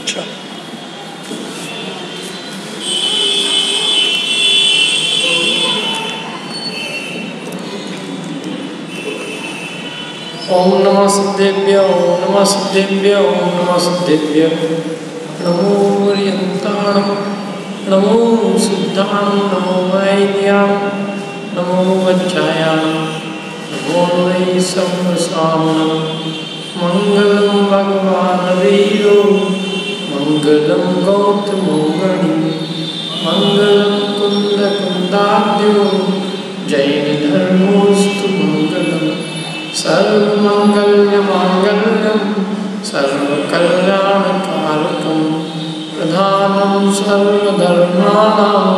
अच्छा, ओम नमः सिद्धेभ्य, ओम नमः सिद्धेभ्य, ओम नमः सिद्धेभ्य। नमो अर्यन्ताणं, नमो सिद्धाणं, नमो वैद्याणं, नमो वज्रायाणं, नमो वै संवसामनं। मंगलं भगवान् वीरो, मंगलं गौतमो गणि, मंगलं कुन्दकुन्दाद्यो, जैनधर्मोऽस्तु मंगलम्। सर्वमङ्गल्यमाङ्गल्यं सर्वकल्याणकारकं प्रधानं सर्वधर्माणां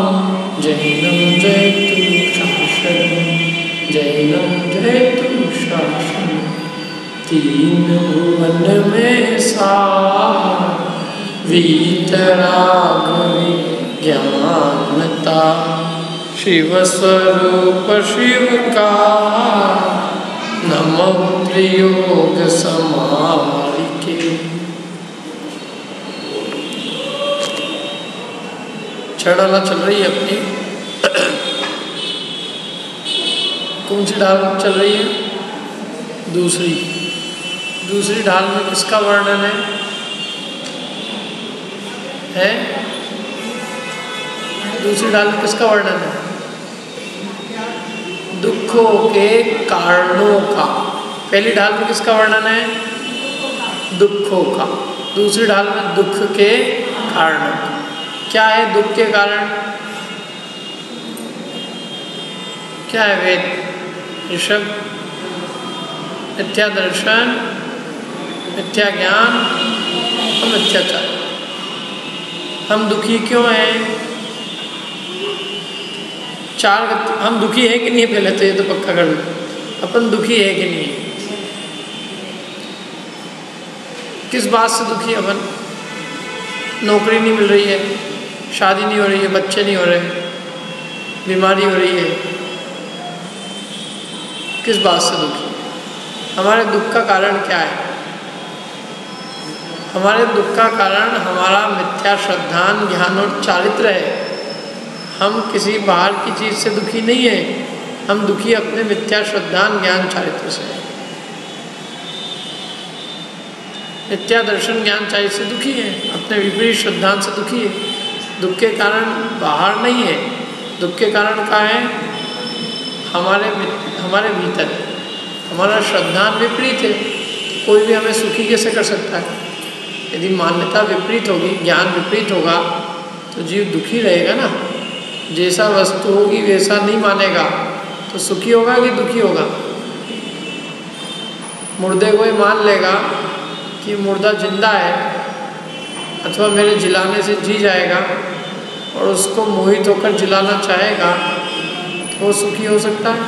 जैनं जयतु शासनं, जैनं जयतु शासनं। तीन भुवन में सार वीतराग ज्ञानता, शिव स्वरूप शिव का नमः प्रयोग समालिके। छड़ाना चल रही है अपनी। कौन सी ढाल चल रही है? दूसरी। दूसरी ढाल में किसका वर्णन है? दूसरी ढाल में किसका वर्णन है? दुखों के कारणों का। पहली ढाल में किसका वर्णन है? दुखों का। दूसरी ढाल में दुख के कारणों का। क्या है दुख के कारण? क्या है वेद? ऋषभ, मिथ्या दर्शन, मिथ्या ज्ञान और मिथ्याचार। हम दुखी क्यों हैं? हम दुखी है कि नहीं? पहले तो ये तो पक्का कर लो, अपन दुखी है कि नहीं? किस बात से दुखी अपन? नौकरी नहीं मिल रही है, शादी नहीं हो रही है, बच्चे नहीं हो रहे, बीमारी हो रही है। किस बात से दुखी? हमारे दुख का कारण क्या है? हमारे दुख का कारण हमारा मिथ्या श्रद्धान ज्ञान और चारित्र है। हम किसी बाहर की चीज़ से दुखी नहीं है, हम दुखी अपने मिथ्या श्रद्धान ज्ञान चारित्र से। मिथ्या दर्शन ज्ञान चारित्र से दुखी है, अपने विपरीत श्रद्धान से दुखी है। दुख के कारण बाहर नहीं है, दुख के कारण क्या है? हमारे भीतर है। हमारा श्रद्धान विपरीत है, कोई भी हमें सुखी कैसे कर सकता है? यदि मान्यता विपरीत होगी, ज्ञान विपरीत होगा तो जीव दुखी रहेगा ना। जैसा वस्तु होगी वैसा नहीं मानेगा तो सुखी होगा कि दुखी होगा? मुर्दे को ही मान लेगा कि मुर्दा जिंदा है, अथवा मेरे जिलाने से जी जाएगा और उसको मोहित होकर जिलाना चाहेगा तो वो सुखी हो सकता है?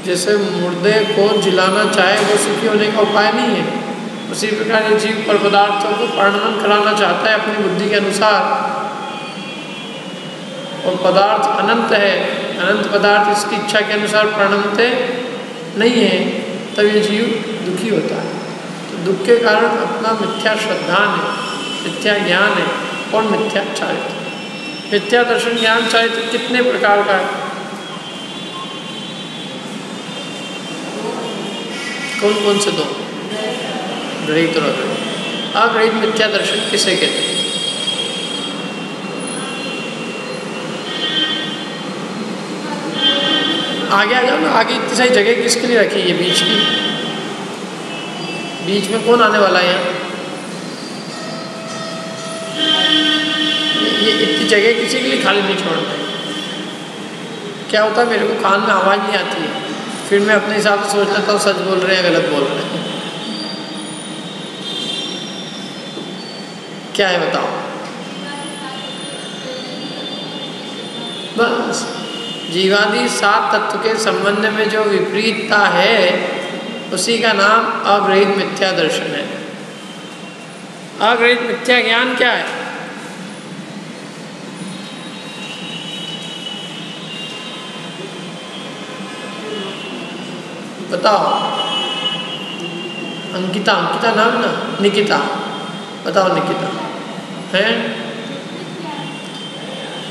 जैसे मुर्दे को जिलाना चाहे वो सुखी होने का उपाय नहीं है, उसी प्रकार ये जीव पर पदार्थों को परिणमन कराना चाहता है अपनी बुद्धि के अनुसार। और पदार्थ अनंत है, अनंत पदार्थ इसकी इच्छा के अनुसार परिणमते नहीं है, तब ये जीव दुखी होता है। तो दुख के कारण अपना मिथ्या श्रद्धान है, मिथ्या ज्ञान है और मिथ्या चारित्र। मिथ्या दर्शन ज्ञान चारित्र कितने प्रकार का है? कौन कौन से दो? ग्रहित और अग्रहित। अग्रहित मिथ्या दर्शन किसे कहते हैं? आगे आ जाओ ना, आगे इतनी सारी जगह किसके लिए रखी है बीच की? बीच में कौन आने वाला है यहाँ? ये इतनी जगह किसी के लिए खाली नहीं छोड़ना है। क्या होता है, मेरे को कान में आवाज़ नहीं आती है, फिर मैं अपने हिसाब से सोच लेता हूँ सच बोल रहे हैं गलत बोल रहे हैं। क्या है बताओ? बस जीवादि सात तत्व के संबंध में जो विपरीतता है उसी का नाम अग्रहित मिथ्या दर्शन है। अग्रहित मिथ्या ज्ञान क्या है? बताओ। अंकिता, अंकिता नाम ना, निकिता, बताओ निकिता, है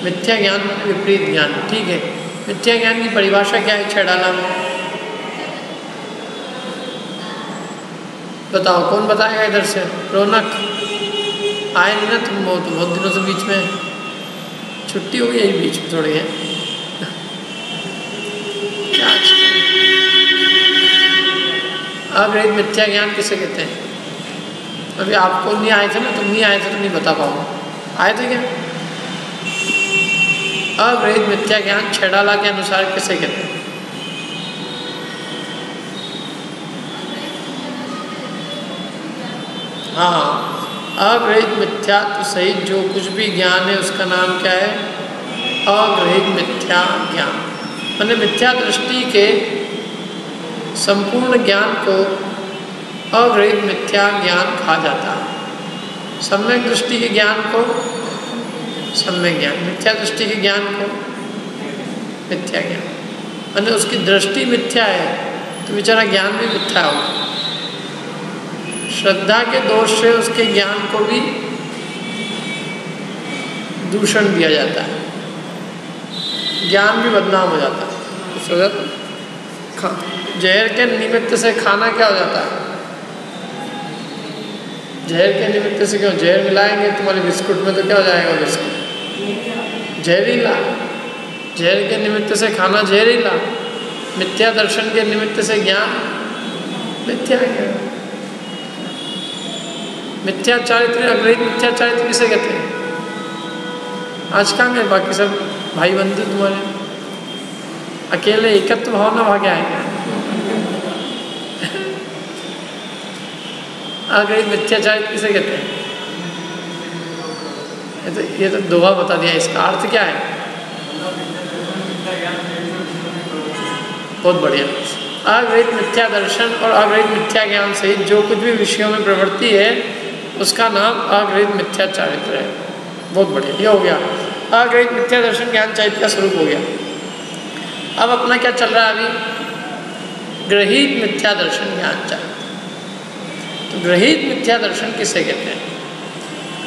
मिथ्या ज्ञान विपरीत ज्ञान, ठीक है। मिथ्या ज्ञान की परिभाषा क्या है 6 डाला में? बताओ, कौन बताएगा इधर से? रौनक आए नहीं ना तुम, बहुत दिनों से बीच में छुट्टी हो गई, यही बीच में थोड़ी है। अग्रहित मिथ्या ज्ञान किसे कहते हैं? अभी आपको नहीं आए थे ना, तुम नहीं आए थे तो नहीं बता पाओ, आए थे क्या? अग्रहित मिथ्या ज्ञान 6 डाला के अनुसार किसे कहते हैं? हाँ, अग्रहित मिथ्यात्व सहित जो कुछ भी ज्ञान है उसका नाम क्या है? अग्रहित मिथ्या ज्ञान। मैंने मिथ्या दृष्टि के संपूर्ण ज्ञान को अग्रहित मिथ्या ज्ञान कहा जाता है। सम्यक दृष्टि के ज्ञान को सम्यक ज्ञान, मिथ्या दृष्टि के ज्ञान को मिथ्या ज्ञान। मैंने उसकी दृष्टि मिथ्या है तो बेचारा ज्ञान भी मिथ्या होगा। श्रद्धा के दोष से उसके ज्ञान को भी दूषण दिया जाता है, ज्ञान भी बदनाम हो जाता है। जहर के निमित्त से खाना क्या हो जाता है? जहर के निमित्त से क्यों? जहर मिलाएंगे तुम्हारे बिस्कुट में तो क्या हो जाएगा? बिस्कुट जहरीला। जहर के निमित्त से खाना जहरीला, मिथ्या दर्शन के निमित्त से ज्ञान मिथ्या ज्ञान। मिथ्या चारित्र, अग्रहित मिथ्या चारित्र किसे कहते हैं? आज कहाँ गए बाकी सब भाई बंधु तुम्हारे? अकेले एकत्व भाव ना भागे आएंगे। अग्रहित मिथ्या चारित्र किसे कहते हैं? ये तो दोहा बता दिया, इसका अर्थ क्या है? बहुत बढ़िया। अग्रहित मिथ्या दर्शन और अग्रहित मिथ्या ज्ञान सहित जो कुछ भी विषयों में प्रवृत्ति है उसका नाम अग्रहित मिथ्या चारित्र है। बहुत बढ़िया, ये हो गया अग्रहित मिथ्या दर्शन ज्ञान चारित्र का स्वरूप हो गया। अब अपना क्या चल रहा है अभी? ग्रहित मिथ्या दर्शन ज्ञान चारित्र। तो ग्रहित मिथ्या दर्शन किसे कहते हैं?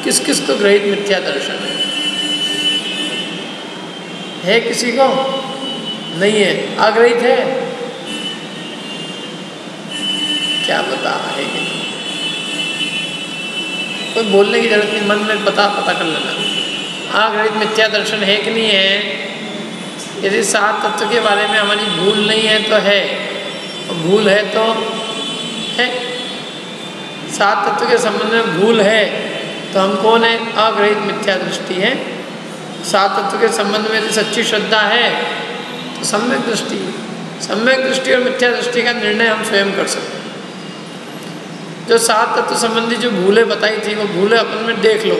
किस किस को ग्रहित मिथ्या दर्शन है किसी को? नहीं है, अग्रहित है, क्या पता है कि नहीं? कोई बोलने की जरूरत नहीं, मन में पता कर लेना। अग्रहित मिथ्या दर्शन है कि नहीं है? यदि 7 तत्व के बारे में हमारी भूल नहीं है तो है, और भूल है तो है। 7 तत्व के संबंध में भूल है तो हम कौन है? अग्रहित मिथ्या दृष्टि है। 7 तत्व के संबंध में यदि सच्ची श्रद्धा है तो सम्यक दृष्टि। सम्यक दृष्टि और मिथ्या दृष्टि का निर्णय हम स्वयं कर सकते हैं। जो 7 तत्व संबंधी जो भूलें बताई थी वो भूलें अपन में देख लो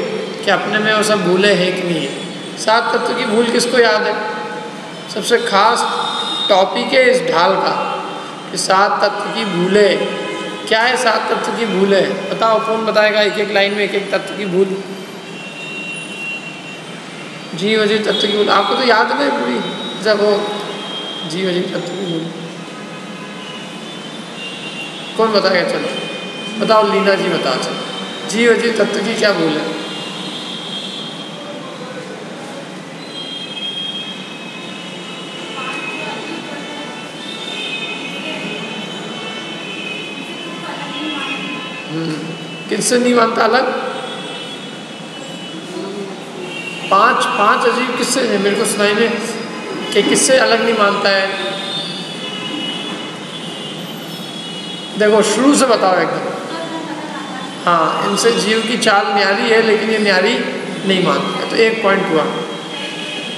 कि अपने में वो सब भूलें हैं कि नहीं है। 7 तत्व की भूल किसको याद है? सबसे खास टॉपिक है इस ढाल का कि 7 तत्व की भूलें क्या है। 7 तत्व की भूलें बताओ, कौन बताएगा? एक एक लाइन में एक एक तत्व की भूल। जीव अजीव तत्व की भूल आपको तो याद है पूरी, जब वो जीव अजीव तत्व की भूल कौन बताएगा? चलो बताओ, लीना जी बताओ। चलो जीव अजीव तत्व की क्या भूल है? किससे नहीं मानता अलग? 5 अजीब किससे है? मेरे को सुनाई में कि किससे अलग नहीं मानता है? देखो शुरू से बताओ एकदम। हाँ, इनसे जीव की चाल न्यारी है लेकिन ये न्यारी नहीं मानता है, तो एक पॉइंट हुआ,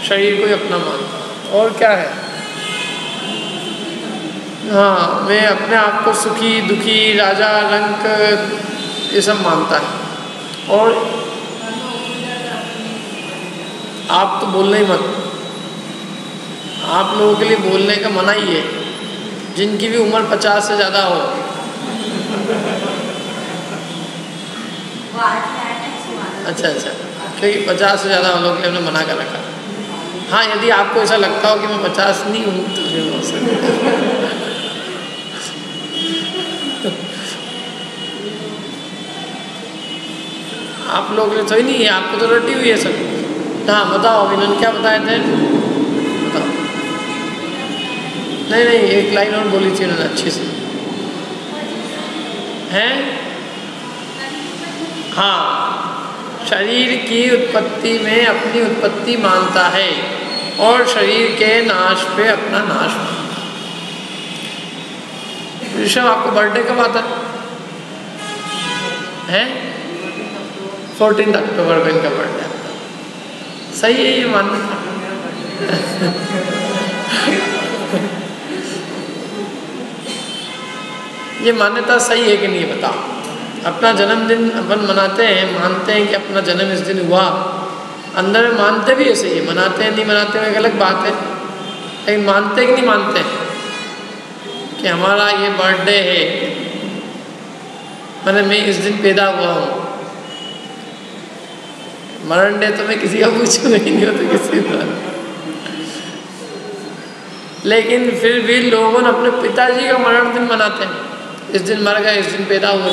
शरीर को ही अपना मानता। और क्या है? हाँ, मैं अपने आप को सुखी दुखी राजा रंक ये सब मानता है। और आप तो बोलना ही मत, आप लोगों के लिए बोलने का मना ही है, जिनकी भी उम्र 50 से ज़्यादा हो। अच्छा, क्योंकि 50 से ज़्यादा हम लोग के लिए हमने मना कर रखा। हाँ, यदि आपको ऐसा लगता हो कि मैं 50 नहीं हूँ तो फिर हो सकता। आप लोग ने तो ही नहीं है, आपको तो रटी हुई है सब। हाँ बताओ, अभी इन्होंने क्या बताए थे, बताओ। नहीं नहीं, एक लाइन और बोली थी उन्होंने अच्छी से, हैं? हाँ, शरीर की उत्पत्ति में अपनी उत्पत्ति मानता है और शरीर के नाश पे अपना नाश मानता है। ऋषभ, आपको बर्थडे कब आता है? 14 अक्टूबर को इनका बर्थडे आता है। सही है ये मान्यता? ये मान्यता सही है कि नहीं बताओ? अपना जन्मदिन अपन मनाते हैं, मानते हैं कि अपना जन्म इस दिन हुआ, अंदर में मानते भी ऐसे ही, मनाते हैं नहीं मनाते हैं एक अलग बात है, लेकिन मानते कि नहीं मानते कि हमारा ये बर्थडे है, मैंने मैं इस दिन पैदा हुआ हूँ। मरण डे तो मैं किसी का पूछूंगा ही नहीं होता किसी का, लेकिन फिर भी लोगों ने अपने पिताजी का मरण दिन मनाते हैं, इस दिन मर गए, इस दिन पैदा हुए।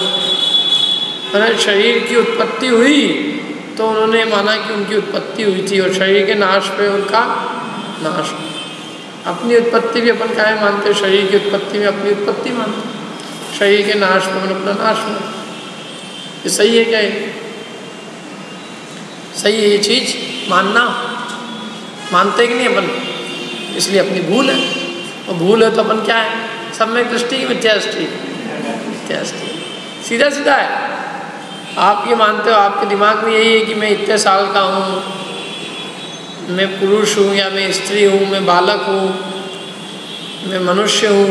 मैंने शरीर की उत्पत्ति हुई तो उन्होंने माना कि उनकी उत्पत्ति हुई थी और शरीर के नाश पे उनका नाश। अपनी उत्पत्ति भी अपन क्या मानते हैं? शरीर की उत्पत्ति में अपनी उत्पत्ति मानते हैं, शरीर के नाश में अपना नाश मानते। ये सही है क्या? सही है ये चीज़ मानना? मानते कि नहीं अपन? इसलिए अपनी भूल है, और भूल है तो अपन क्या है? सब में दृष्टि की मिथ्या दृष्टि, मिथ्या दृष्टि, सीधा सीधा है। आप ये मानते हो, आपके दिमाग में यही है कि मैं इतने साल का हूँ, मैं पुरुष हूँ या मैं स्त्री हूँ, मैं बालक हूँ, मैं मनुष्य हूँ,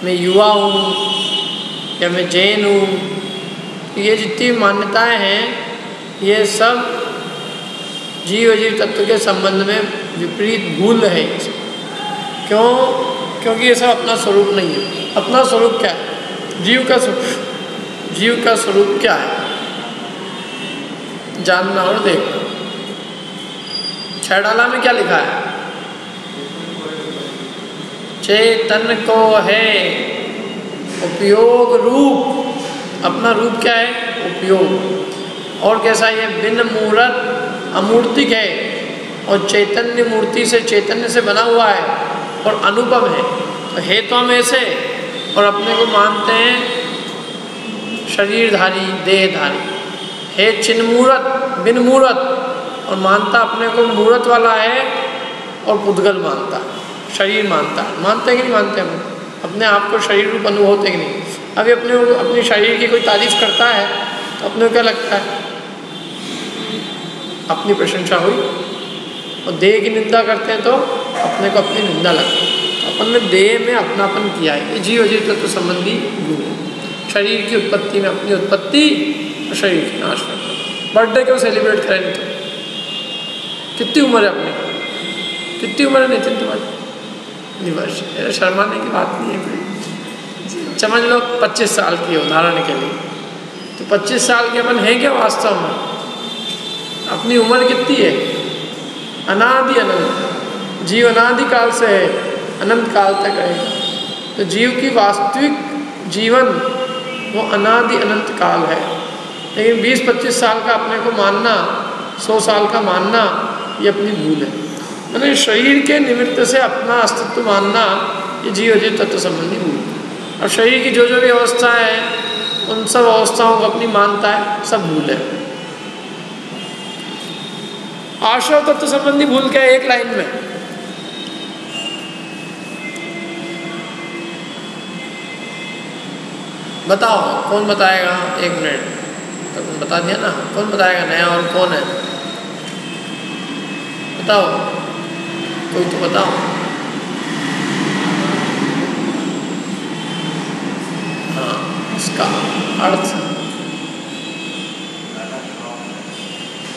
मैं युवा हूँ या मैं जैन हूँ। ये जितनी मान्यताएं हैं ये सब जीव अजीव तत्व के संबंध में विपरीत भूल है। क्यों? क्योंकि ये सब अपना स्वरूप नहीं है। अपना स्वरूप क्या है? जीव का स्वरूप क्या है? जानना और देखना। छैडाला में क्या लिखा है? चेतन को है उपयोग रूप। अपना रूप क्या है? उपयोग। और कैसा? ये बिन मूर्त अमूर्तिक है और चैतन्य मूर्ति से, चैतन्य से बना हुआ है और अनुपम है। तो है तो हम ऐसे, और अपने को मानते हैं शरीरधारी, देहधारी। है चिन्मूर्त, बिन मूर्त, और मानता अपने को मूर्त वाला है और पुद्गल मानता, शरीर मानता। मानते कि नहीं मानते? हम अपने आप को शरीर रूप अनुभव होते कि नहीं? अभी अपने शरीर की कोई तारीफ करता है तो अपने को क्या लगता है? अपनी प्रशंसा हुई। और देह की निंदा करते हैं तो अपने को अपनी निंदा लगती है। तो अपन ने देह में अपनापन किया है। ये जीव अजीव तत्व संबंधी गुण है। शरीर की उत्पत्ति में अपनी उत्पत्ति और शरीर की नाश में। बर्थडे क्यों सेलिब्रेट करें? नहीं तो कितनी उम्र है अपनी? कितनी उम्र है नितिन तुम्हारी? वर्ष। शर्माने की बात नहीं है कोई। समझ लो 25 साल की है उदाहरण के लिए, तो 25 साल के अपन हैं क्या वास्तव में? अपनी उम्र कितनी है? अनादि अनंत। जीव अनादि काल से है, अनंत काल तक रहेगा। तो जीव की वास्तविक जीवन वो अनादि अनंत काल है। लेकिन 20-25 साल का अपने को मानना, 100 साल का मानना, ये अपनी भूल है। मैंने शरीर के निमित्त से अपना अस्तित्व मानना, ये जीव अजीव तत्व संबंधी भूल है। और शरीर की जो जो भी अवस्था है उन सब अवस्थाओं को अपनी मानता है, सब भूल है। आश्रव तत्व संबंधी भूल क्या है? एक लाइन में बताओ, कौन बताएगा? 1 मिनट तो बता दिया ना, कौन बताएगा नया? और कौन है? बताओ, कोई तो बताओ। हाँ, इसका अर्थ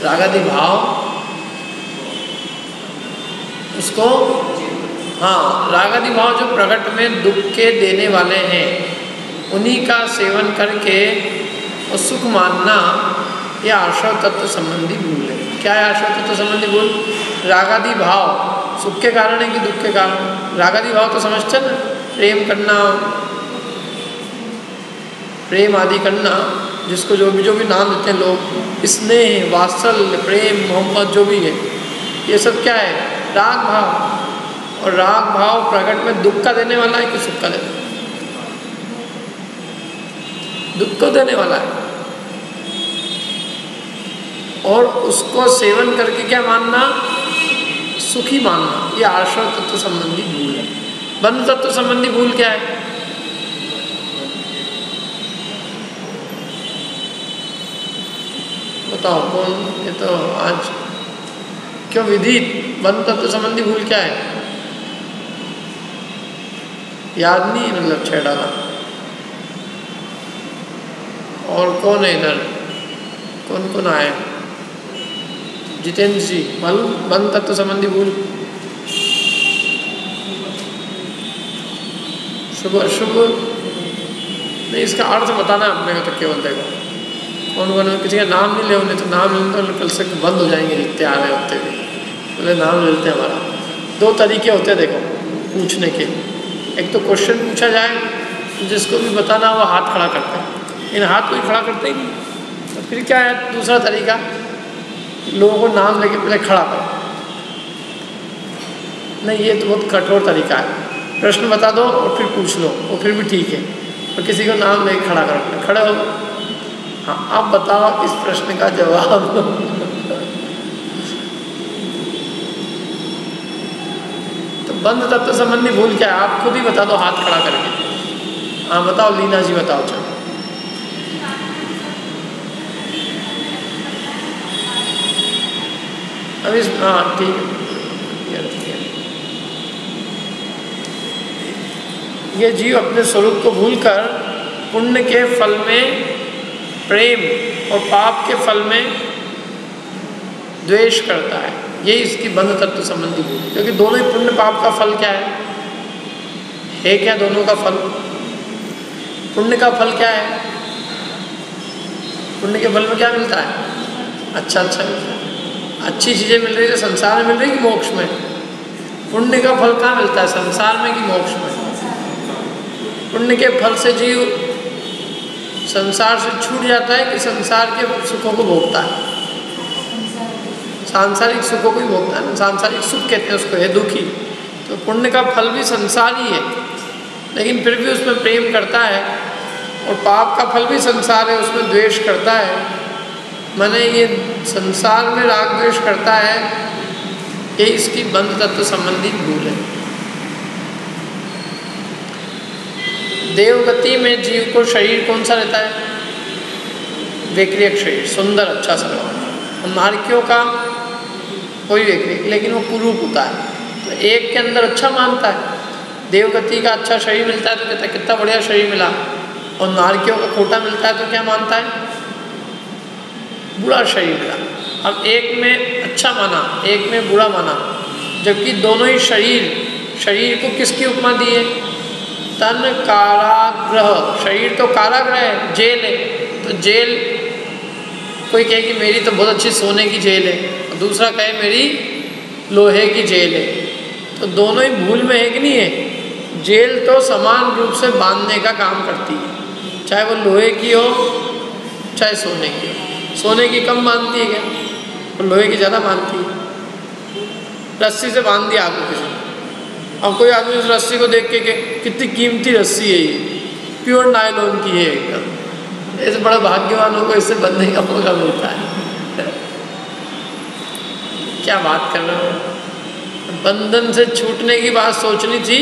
रागादि भाव, उसको, हाँ, रागादि भाव जो प्रकट में दुख के देने वाले हैं उन्हीं का सेवन करके और सुख मानना, यह आश्रव तत्व संबंधी भूल है। क्या है आश्रव तत्व संबंधी भूल? रागादि भाव सुख के कारण है कि दुख के कारण? रागादि भाव तो समझते ना, प्रेम करना, प्रेम आदि करना जिसको जो भी नाम देते हैं लोग, स्नेह, वात्सल्य, प्रेम, मोहब्बत जो भी है, ये सब क्या है? राग भाव। और राग भाव प्रकट में दुख का देने वाला है कि सुख का देने वाला? दुख को देने वाला है। और उसको सेवन करके क्या मानना? सुखी मानना। ये आश्रय तत्व संबंधी भूल है। बंध तत्व संबंधी भूल क्या है? बताओ कौन? ये तो आज क्यों विदित? बंध तत्व संबंधी भूल क्या है? याद नहीं, मतलब छेड़ाना। और कौन है इधर? कौन कौन आए? जितेंद्र जी, मालूम बंध तत्व संबंधी भूल? शुभ अशुभ नहीं, इसका अर्थ बताना है अपने को। तो केवल देखो कौन कौन, किसी का नाम नहीं ले, उन्हें तो नाम लेने तो कल से बंद हो जाएंगे जितने आ रहे होते भी, बोले नाम ले लेते हैं हमारा। दो तरीके होते हैं देखो पूछने के। एक तो क्वेश्चन पूछा जाए, जिसको भी बताना वो हाथ खड़ा करता है, इन हाथ कोई खड़ा करते ही नहीं। तो फिर क्या है दूसरा तरीका? लोगों को नाम लेके पहले खड़ा करो। नहीं, ये तो बहुत कठोर तरीका है। प्रश्न बता दो और फिर पूछ लो, वो फिर भी ठीक है। और किसी को नाम लेके खड़ा करो, खड़े हो। हाँ, आप बताओ इस प्रश्न का जवाब। तो बंध तत्व संबंधी भूल क्या है? आप खुद ही बता दो हाथ खड़ा करके। हाँ बताओ, लीना जी बताओ। चलो अभी हाँ ठीक है, ठीक है। ये जीव अपने स्वरूप को भूलकर पुण्य के फल में प्रेम और पाप के फल में द्वेष करता है। यही इसकी बंध तत्व संबंधी भूल। क्योंकि दोनों ही पुण्य पाप का फल क्या है क्या? दोनों का फल। पुण्य का फल क्या है? पुण्य के फल में क्या मिलता है? अच्छा मिलता है। अच्छी चीज़ें मिल रही है संसार में मिल रही कि मोक्ष में? पुण्य का फल कहाँ मिलता है, संसार में कि मोक्ष में? पुण्य के फल से जीव संसार से छूट जाता है कि संसार के सुखों को भोगता है? सांसारिक सुखों को ही भोगता है। सांसारिक सुख कहते हैं उसको, है दुखी। तो पुण्य का फल भी संसार ही है, लेकिन फिर भी उसमें प्रेम करता है। और पाप का फल भी संसार है, उसमें द्वेष करता है। माने ये संसार में राग द्वेष करता है, ये इसकी बंध तत्व संबंधी भूल है। देवगति में जीव को शरीर कौन सा रहता है? वैक्रियक शरीर, सुंदर अच्छा सा। और नारकियों का कोई वैक्रियक, लेकिन वो कुरूप होता है। तो एक के अंदर अच्छा मानता है, देवगति का अच्छा शरीर मिलता है तो कहता है कितना बढ़िया शरीर मिला। और नारकियों का खोटा मिलता है तो क्या मानता है? बुरा शरीर मिला। अब एक में अच्छा माना, एक में बुरा माना, जबकि दोनों ही शरीर को किसकी उपमा दी है? तन कारागृह। शरीर तो कारागृह है, जेल है। तो जेल, कोई कहे कि मेरी तो बहुत अच्छी सोने की जेल है, और दूसरा कहे मेरी लोहे की जेल है। तो दोनों ही भूल में है कि नहीं है? जेल तो समान रूप से बांधने का काम करती है, चाहे वो लोहे की हो चाहे सोने की हो। सोने की कम बांधती है क्या? और लोहे की ज़्यादा बांधती है। रस्सी से बांध दिया आपको किसी ने, अब कोई आदमी उस रस्सी को देख के कितनी कीमती रस्सी है, ये प्योर नायलॉन की है एकदम, ऐसे बड़ा भाग्यवानों को इससे बंधने का मौका मिलता है। क्या बात कर रहे हो? बंधन से छूटने की बात सोचनी थी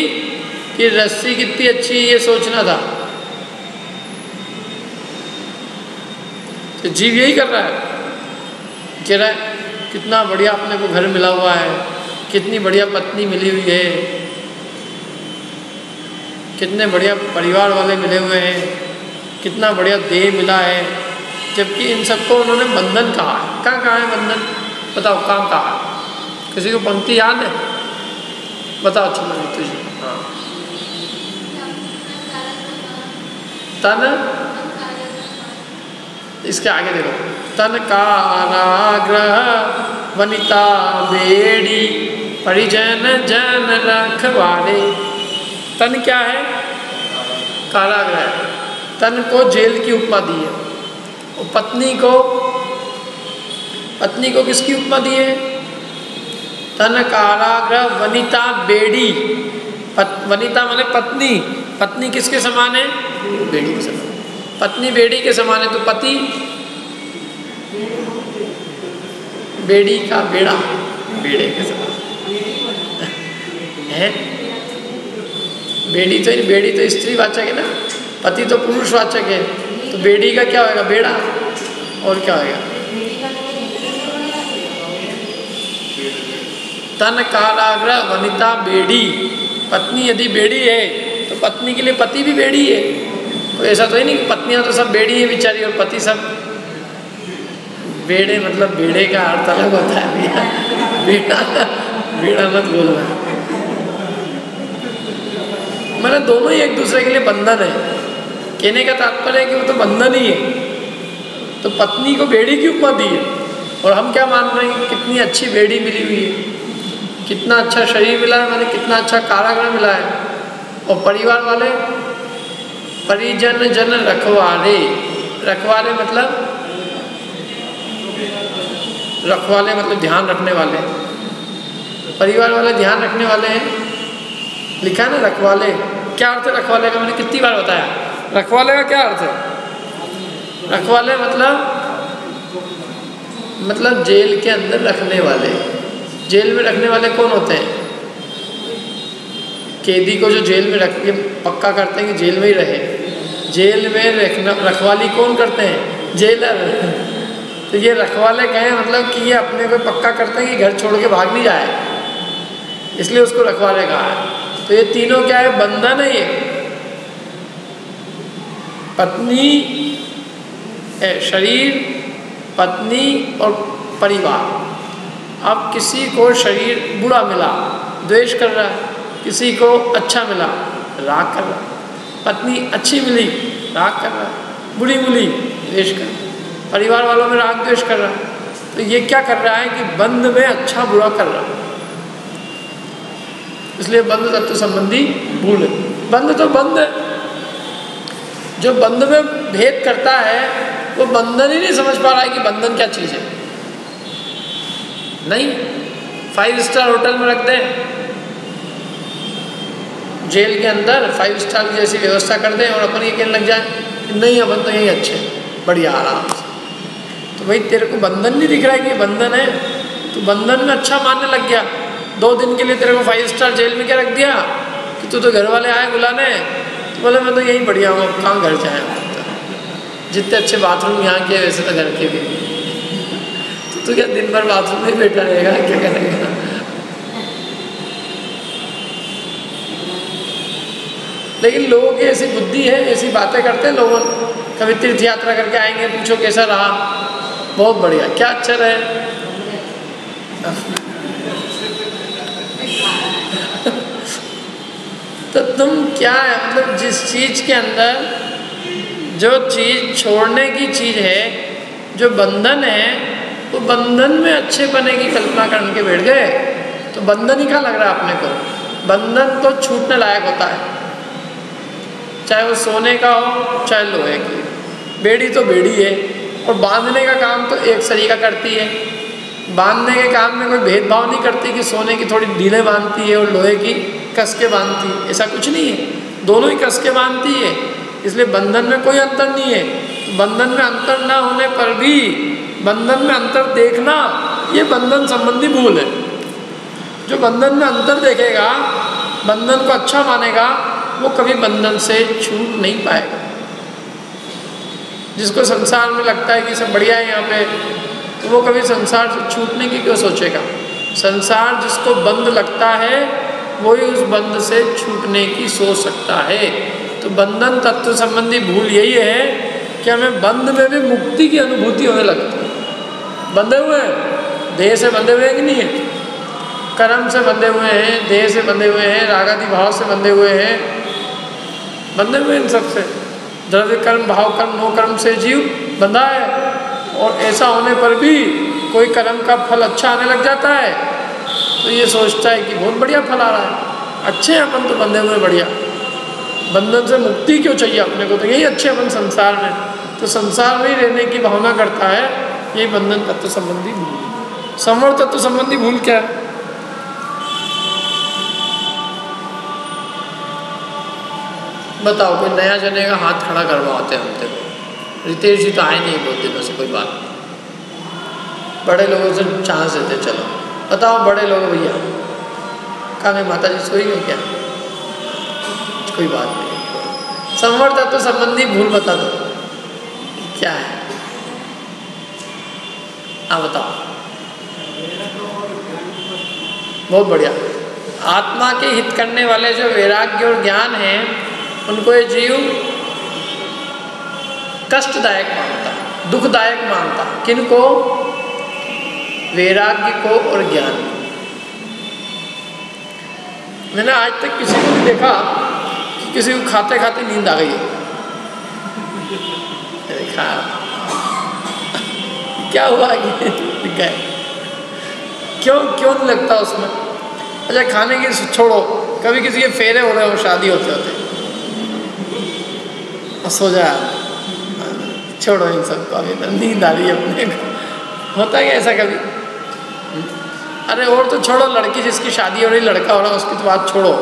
कि रस्सी कितनी अच्छी है ये सोचना था। तो जीव यही कर रहा है, कह रहा है कितना बढ़िया अपने को घर मिला हुआ है, कितनी बढ़िया पत्नी मिली हुई है, कितने बढ़िया परिवार वाले मिले हुए हैं, कितना बढ़िया देह मिला है। जबकि इन सबको उन्होंने बंधन कहा है। कहाँ कहा है बंधन? बताओ कहाँ कहा है? किसी को पंक्ति याद है? बताओ चलो तुझे। हाँ, तन, इसके आगे देखो, तन कारागृह वनिता बेड़ी परिजन जन रखवारे। तन क्या है? कारागृह। तन को जेल की उपमा दी है। पत्नी को किसकी उपमा दी है? तन काराग्र वनिता बेड़ी। वनिता माने पत्नी। पत्नी किसके समान है? बेड़ी के समान। पत्नी बेड़ी के समान है, तो पति बेड़ी का बेड़ा, बेड़े के समान है। बेड़ी तो स्त्रीवाचक है ना, पति तो पुरुषवाचक है, तो बेड़ी का क्या होगा? बेड़ा। और क्या होगा? तन काराग्र वनिता बेड़ी। पत्नी यदि बेड़ी है तो पत्नी के लिए पति भी बेड़ी है। तो ऐसा तो ही नहीं कि पत्नियां तो सब बेड़ी है बेचारी और पति सब बेड़े। मतलब बेड़े का अर्थ अलग होता है भैया, बेड़ा मत बोलना। मतलब दोनों ही एक दूसरे के लिए बंधन है। कहने का तात्पर्य है कि वो तो बंधन ही है। तो पत्नी को बेड़ी की उपमा दी है, और हम क्या मान रहे हैं? कितनी अच्छी बेड़ी मिली हुई है, कितना अच्छा शरीर मिला है, मैंने कितना अच्छा कारागृह मिला है। और परिवार वाले, परिजन जन रखवाले। रखवाले मतलब ध्यान रखने वाले। परिवार वाले ध्यान रखने वाले हैं, लिखा है ना रखवाले। क्या अर्थ है रखवाले का? मैंने कितनी बार बताया। रखवाले का क्या अर्थ है? रखवाले मतलब जेल के अंदर रखने वाले। जेल में रखने वाले कौन होते हैं? कैदी को जो जेल में रख के पक्का करते हैं कि जेल में ही रहे। जेल में रखवाली कौन करते हैं? जेलर। तो ये रखवाले कहें मतलब कि ये अपने को पक्का करते हैं कि घर छोड़ के भाग नहीं जाए, इसलिए उसको रखवाले कहा है। तो ये तीनों क्या है? बंधन है। ये पत्नी, शरीर, पत्नी और परिवार। अब किसी को शरीर बुरा मिला, द्वेष कर रहा है। किसी को अच्छा मिला, राग कर रहा है। पत्नी अच्छी मिली, राग कर रहा है। बुरी मिली, द्वेष कर रहा है। परिवार वालों में राग द्वेष कर रहा है। तो ये क्या कर रहा है कि बंध में अच्छा बुरा कर रहा है। इसलिए बंध तत्व संबंधी भूल है। बंध तो बंध है। जो बंध में भेद करता है वो बंधन ही नहीं समझ पा रहा है कि बंधन क्या चीज़ है। नहीं, 5 स्टार होटल में रख दें, जेल के अंदर 5 स्टार की जैसी व्यवस्था कर दें और अपन ये कहने लग जाए नहीं अपन तो यही अच्छे, बढ़िया आराम से। तो भाई तेरे को बंधन नहीं दिख रहा है कि बंधन है, तो बंधन में अच्छा मानने लग गया। 2 दिन के लिए तेरे को 5 स्टार जेल में क्या रख दिया कि तू तो घर वाले आए बुलाने, तो बोले मैं तो यही बढ़िया हूँ, कहाँ घर जाए। जितने अच्छे बाथरूम यहाँ के वैसे तो घर के भी। तो तू क्या दिन भर बाथरूम में बैठा रहेगा, क्या करेगा? लेकिन लोगों की ऐसी बुद्धि है, ऐसी बातें करते हैं लोग। कभी तीर्थ यात्रा करके आएंगे, पूछो कैसा रहा? बहुत बढ़िया। क्या अच्छा रहे? तो तुम क्या है मतलब जिस चीज़ के अंदर जो चीज़ छोड़ने की चीज़ है, जो बंधन है, वो बंधन में अच्छे बने की कल्पना करके बैठ गए। तो बंधन ही क्या लग रहा है अपने को? बंधन तो छूटने लायक होता है, चाहे वो सोने का हो चाहे लोहे की। बेड़ी तो बेड़ी है, और बांधने का काम तो एक सरीका करती है। बांधने के काम में कोई भेदभाव नहीं करती कि सोने की थोड़ी ढीले बांधती है और लोहे की कस के बांधती है, ऐसा कुछ नहीं है। दोनों ही कस के बांधती है, इसलिए बंधन में कोई अंतर नहीं है। बंधन में अंतर ना होने पर भी बंधन में अंतर देखना, ये बंधन संबंधी भूल है। जो बंधन में अंतर देखेगा, बंधन को अच्छा मानेगा, वो कभी बंधन से छूट नहीं पाएगा। जिसको संसार में लगता है कि सब बढ़िया है यहाँ पे, तो वो कभी संसार से छूटने की क्यों सोचेगा? संसार जिसको बंद लगता है वही उस बंध से छूटने की सोच सकता है। तो बंधन तत्व संबंधी भूल यही है कि हमें बंध में भी मुक्ति की अनुभूति होने लगती है। बंधे हुए हैं, देह से बंधे हुए हैं कि नहीं है? कर्म से बंधे हुए हैं, देह से बंधे हुए हैं, रागादि भाव से बंधे हुए हैं, बंधे हुए इन सबसे। द्रव्य कर्म, भाव कर्म, नो कर्म से जीव बंधा है। और ऐसा होने पर भी कोई कर्म का फल अच्छा आने लग जाता है तो ये सोचता है कि बहुत बढ़िया फल आ रहा है, अच्छे हैं अपन तो बंधे हुए, बढ़िया। बंधन से मुक्ति क्यों चाहिए अपने को? तो यही अच्छे अपन संसार में। तो संसार में ही रहने की भावना करता है, यही बंधन तत्व संबंधी भूल। संवर तत्व संबंधी भूल क्या है? बताओ, कोई नया जने का हाथ खड़ा करवाते हैं हमसे। रितेश जी तो आए नहीं बहुत दिनों से, कोई बात नहीं, बड़े लोगों से चांस देते। चलो बताओ बड़े लोग भैया, कहाँ गए माता जी, सोई गई क्या? कोई बात नहीं। संवर तत्व संबंधी भूल बता दो क्या है? हाँ बताओ। बहुत बढ़िया। आत्मा के हित करने वाले जो वैराग्य और ज्ञान है, उनको ये जीव कष्टदायक मानता, दुखदायक मानता। किनको? वैराग्य को और ज्ञान को। मैंने आज तक किसी को नहीं देखा कि किसी को खाते खाते नींद आ गई है। देखा क्या हुआ कि गए, क्यों नहीं लगता उसमें? अच्छा खाने की छोड़ो, कभी किसी के फेरे हो रहे हो, शादी होते होते सो जाए, छोड़ो इन सबको, अभी नींद आ रही है अपने को। होता है ऐसा कभी? अरे और तो छोड़ो, लड़की जिसकी शादी हो रही, लड़का हो रहा, उसकी तो बात छोड़ो,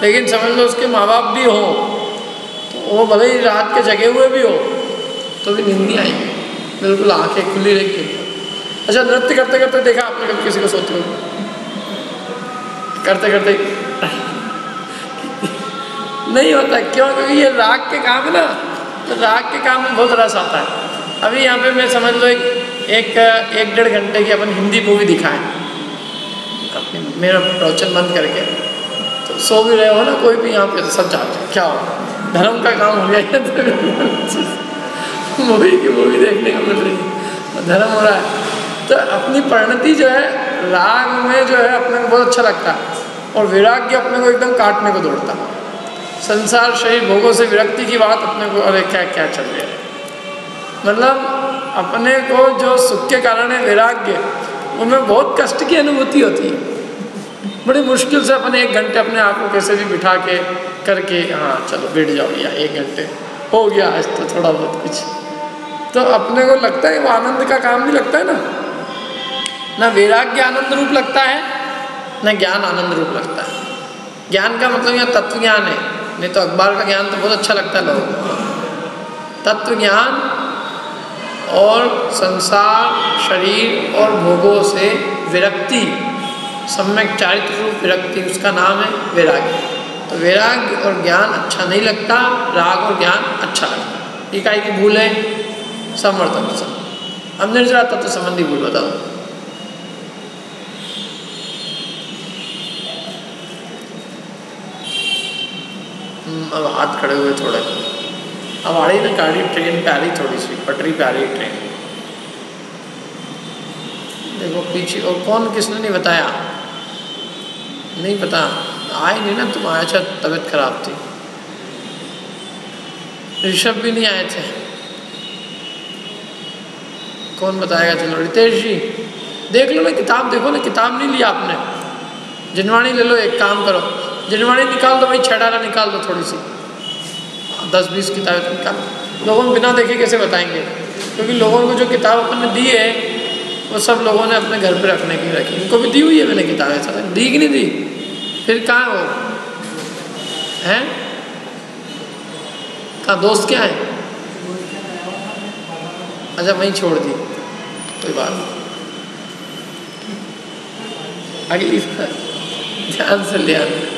लेकिन समझ लो उसके माँ बाप भी हो, तो वो भले ही रात के जगे हुए भी हो तो भी नींद नहीं आएगी, बिल्कुल आंखें खुली रहेगी। अच्छा नृत्य करते करते देखा आपने कभी किसी को सोते हुए? करते करते नहीं होता। क्यों? क्योंकि ये राग के काम है ना, तो राग के काम में बहुत रस आता है। अभी यहाँ पे मैं समझ लो एक 1-1.5 घंटे की अपन हिंदी मूवी दिखाएं, अपने मेरा प्रवचन बंद करके, तो सो भी रहे हो ना कोई भी यहाँ पे, तो सब जाते क्या हो, धर्म का काम हो गया तो मूवी की मूवी देखने को मिल रही है, धर्म हो रहा है। तो अपनी परिणति जो है राग में जो है अपने को बहुत अच्छा लगता है, और वैराग्य अपने को एकदम काटने को दौड़ता है। संसार शरीर भोगों से विरक्ति की बात अपने को, अरे क्या क्या चल रहा है, मतलब अपने को जो सुख के कारण है वैराग्य, उनमें बहुत कष्ट की अनुभूति होती है। बड़ी मुश्किल से अपने 1 घंटे अपने आप को कैसे भी बिठा के करके, हाँ चलो बैठ जाओ या 1 घंटे हो गया आज तो थोड़ा बहुत कुछ, तो अपने को लगता है वो आनंद का काम नहीं लगता है ना। ना वैराग्य आनंद रूप लगता है, ना ज्ञान आनंद रूप लगता है। ज्ञान का मतलब यहाँ तत्व ज्ञान है, नहीं तो अखबार का ज्ञान तो बहुत अच्छा लगता है लोगों को। तत्व ज्ञान और संसार शरीर और भोगों से विरक्ति, सम्यक चारित्र रूप विरक्ति, उसका नाम है वैराग्य। तो वैराग्य और ज्ञान अच्छा नहीं लगता, राग और ज्ञान अच्छा लगता। ये काहे की भूल है? समवर्तन से। अब निर्जरा तत्व संबंधी भूल बताओ। अब हाथ खड़े हुए थोड़े, अब आ रही ना गाड़ी, ट्रेन पे आ रही, थोड़ी सी पटरी पे आ रही ट्रेन, देखो पीछे। और कौन, किसने नहीं बताया? नहीं पता, आए नहीं ना तुम, आया? अच्छा तबीयत खराब थी। ऋषभ भी नहीं आए थे, कौन बताएगा? चलो रितेश जी देख लो ना, किताब देखो ना, किताब नहीं लिया आपने, जिनवाणी ले लो। एक काम करो, जिनवाणी निकाल दो भाई, 6 निकाल दो, थोड़ी सी 10-20 किताबें तो निकाल। लोगों को बिना देखे कैसे बताएंगे? क्योंकि लोगों को जो किताब अपन ने दी है वो सब लोगों ने अपने घर पे रखने की रखी। इनको भी दी हुई है मैंने किताबें, सब दी कि नहीं दी? फिर कहाँ वो हैं? कहाँ दोस्त क्या है? अच्छा वहीं छोड़ दी, कोई बात नहीं, अगली ध्यान से ले आना।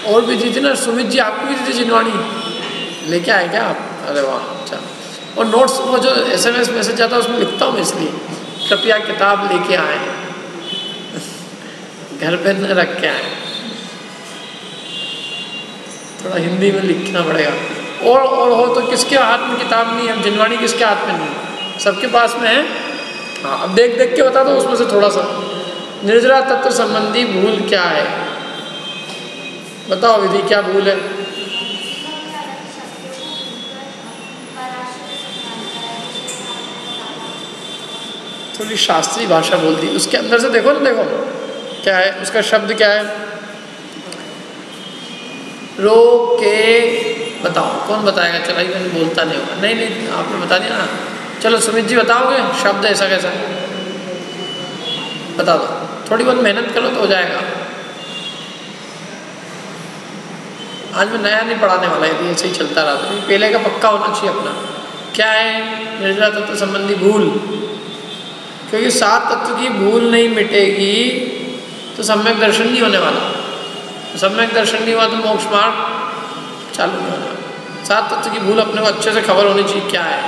और भी दी थी ना, सुमित जी आपको भी दी थी जिनवाणी, लेके आए क्या आप? अरे वाह, अच्छा। और नोट्स वो जो SMS मैसेज जाता है उसमें लिखता हूँ मैं, इसलिए कृपया किताब लेके आए, घर पे न रख के आए, थोड़ा हिंदी में लिखना पड़ेगा। और हो तो किसके हाथ में किताब नहीं है? अब जिनवाणी किसके हाथ में नहीं है? सबके पास में है। हाँ अब देख देख के बता दो उसमें से थोड़ा सा। निर्जरा तत्व संबंधी भूल क्या है बताओ विधि, क्या भूल है? थोड़ी शास्त्रीय भाषा बोल दी, उसके अंदर से देखो ना, देखो क्या है उसका शब्द, क्या है? रो के, बताओ कौन बताएगा? चलो ये बोलता नहीं होगा। नहीं नहीं, आपने बता दिया ना। चलो सुमित जी बताओगे शब्द ऐसा कैसा? बता दो, थोड़ी बहुत मेहनत करो तो हो जाएगा। आज मैं नया नहीं पढ़ाने वाला, यदि ऐसे ही चलता रहा तो पहले का पक्का होना चाहिए अपना। क्या है? निर्जरा तत्व संबंधी भूल। क्योंकि 7 तत्व की भूल नहीं मिटेगी तो सम्यक दर्शन नहीं होने वाला। सम्यक दर्शन नहीं हुआ तो मोक्ष मार्ग चालू नहीं होने वाला। 7 तत्व की भूल अपने को अच्छे से खबर होनी चाहिए क्या है।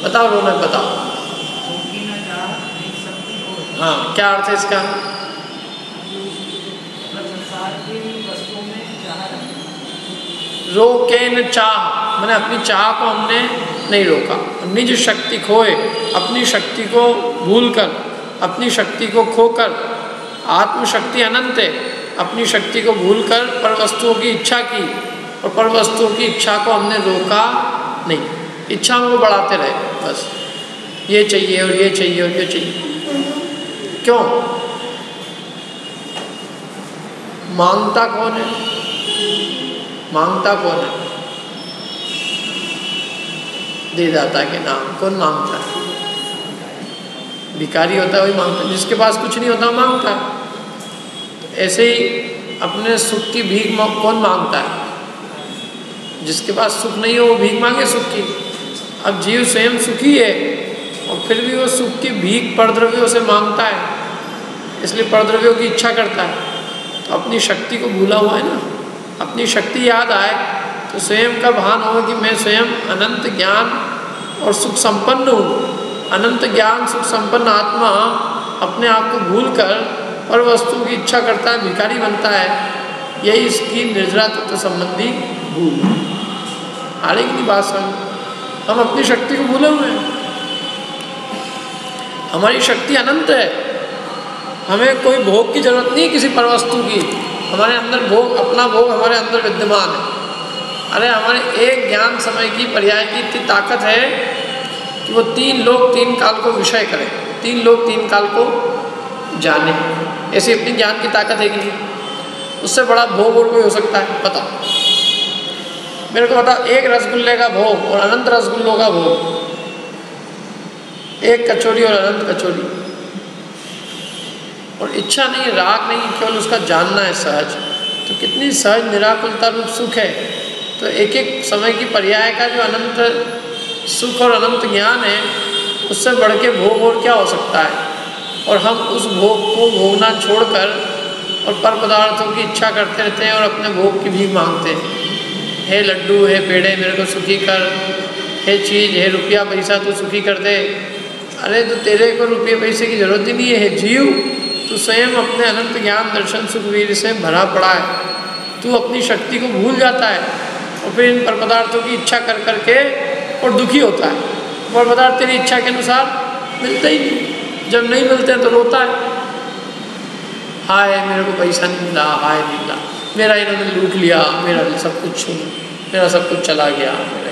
बताओ रोनक, बताओ। हाँ, क्या अर्थ है इसका? रोके न चाह, मैंने अपनी चाह को हमने नहीं रोका। निज शक्ति खोए, अपनी शक्ति को भूलकर, अपनी शक्ति को खोकर, आत्मशक्ति अनंत है, अपनी शक्ति को भूलकर पर वस्तुओं की इच्छा की, और पर वस्तुओं की इच्छा को हमने रोका नहीं। इच्छाओं को बढ़ाते रहे, बस ये चाहिए और ये चाहिए और ये चाहिए। क्यों? मांगता कौन है? मांगता कौन है? देदाता के नाम कौन मांगता है? भिखारी होता है वही मांगता है, जिसके पास कुछ नहीं होता मांगता है। ऐसे ही अपने सुख की भीख कौन मांगता है? जिसके पास सुख नहीं हो वो भीख मांगे सुख की। अब जीव स्वयं सुखी है और फिर भी वो सुख की भीख परद्रव्यों से मांगता है, इसलिए परद्रव्यों की इच्छा करता है। तो अपनी शक्ति को भूला हुआ है ना। अपनी शक्ति याद आए तो स्वयं का भान हो कि मैं स्वयं अनंत ज्ञान और सुख संपन्न हूँ। अनंत ज्ञान सुख संपन्न आत्मा अपने आप को भूलकर पर वस्तु की इच्छा करता है, भिखारी बनता है। यही इसकी निर्जरा तत्व संबंधी भूल। आ रही की बात समझ? हम अपनी शक्ति को भूले हुए हैं। हमारी शक्ति अनंत है, हमें कोई भोग की जरूरत नहीं किसी पर वस्तु की। हमारे अंदर भोग, अपना भोग हमारे अंदर विद्यमान है। अरे हमारे एक ज्ञान समय की पर्याय की इतनी ताकत है कि वो 3 लोक 3 काल को विषय करें, 3 लोक 3 काल को जाने। ऐसी अपनी ज्ञान की ताकत है कि नहीं? उससे बड़ा भोग और कोई हो सकता है? बताओ मेरे को, बताओ। एक रसगुल्ले का भोग और अनंत रसगुल्लों का भोग, एक कचौरी और अनंत कचौरी, और इच्छा नहीं, राग नहीं, केवल उसका जानना है सहज। तो कितनी सहज निराकुलता रूप सुख है। तो एक एक समय की पर्याय का जो अनंत सुख और अनंत ज्ञान है, उससे बढ़ के भोग और क्या हो सकता है? और हम उस भोग को भोगना छोड़कर और पर पदार्थों की इच्छा करते रहते हैं और अपने भोग की भीख मांगते हैं। हे लड्डू, हे पेड़े, मेरे को सुखी कर। हे चीज़, हे रुपया पैसा, तू सुखी कर दे। अरे तो तेरे को रुपये पैसे की जरूरत ही नहीं है। हे जीव, तू स्वयं अपने अनंत ज्ञान दर्शन सुख वीर से भरा पड़ा है। तू अपनी शक्ति को भूल जाता है और फिर इन पर पदार्थों की इच्छा कर करके और दुखी होता है। पर पदार्थ तेरी इच्छा के अनुसार मिलते ही नहीं। जब नहीं मिलते हैं तो रोता है, हाय मेरे को पैसा नहीं मिला, हाय नहीं मिला, मेरा इन्होंने लूट लिया, मेरा सब कुछ छीन, मेरा सब कुछ चला गया। मेरा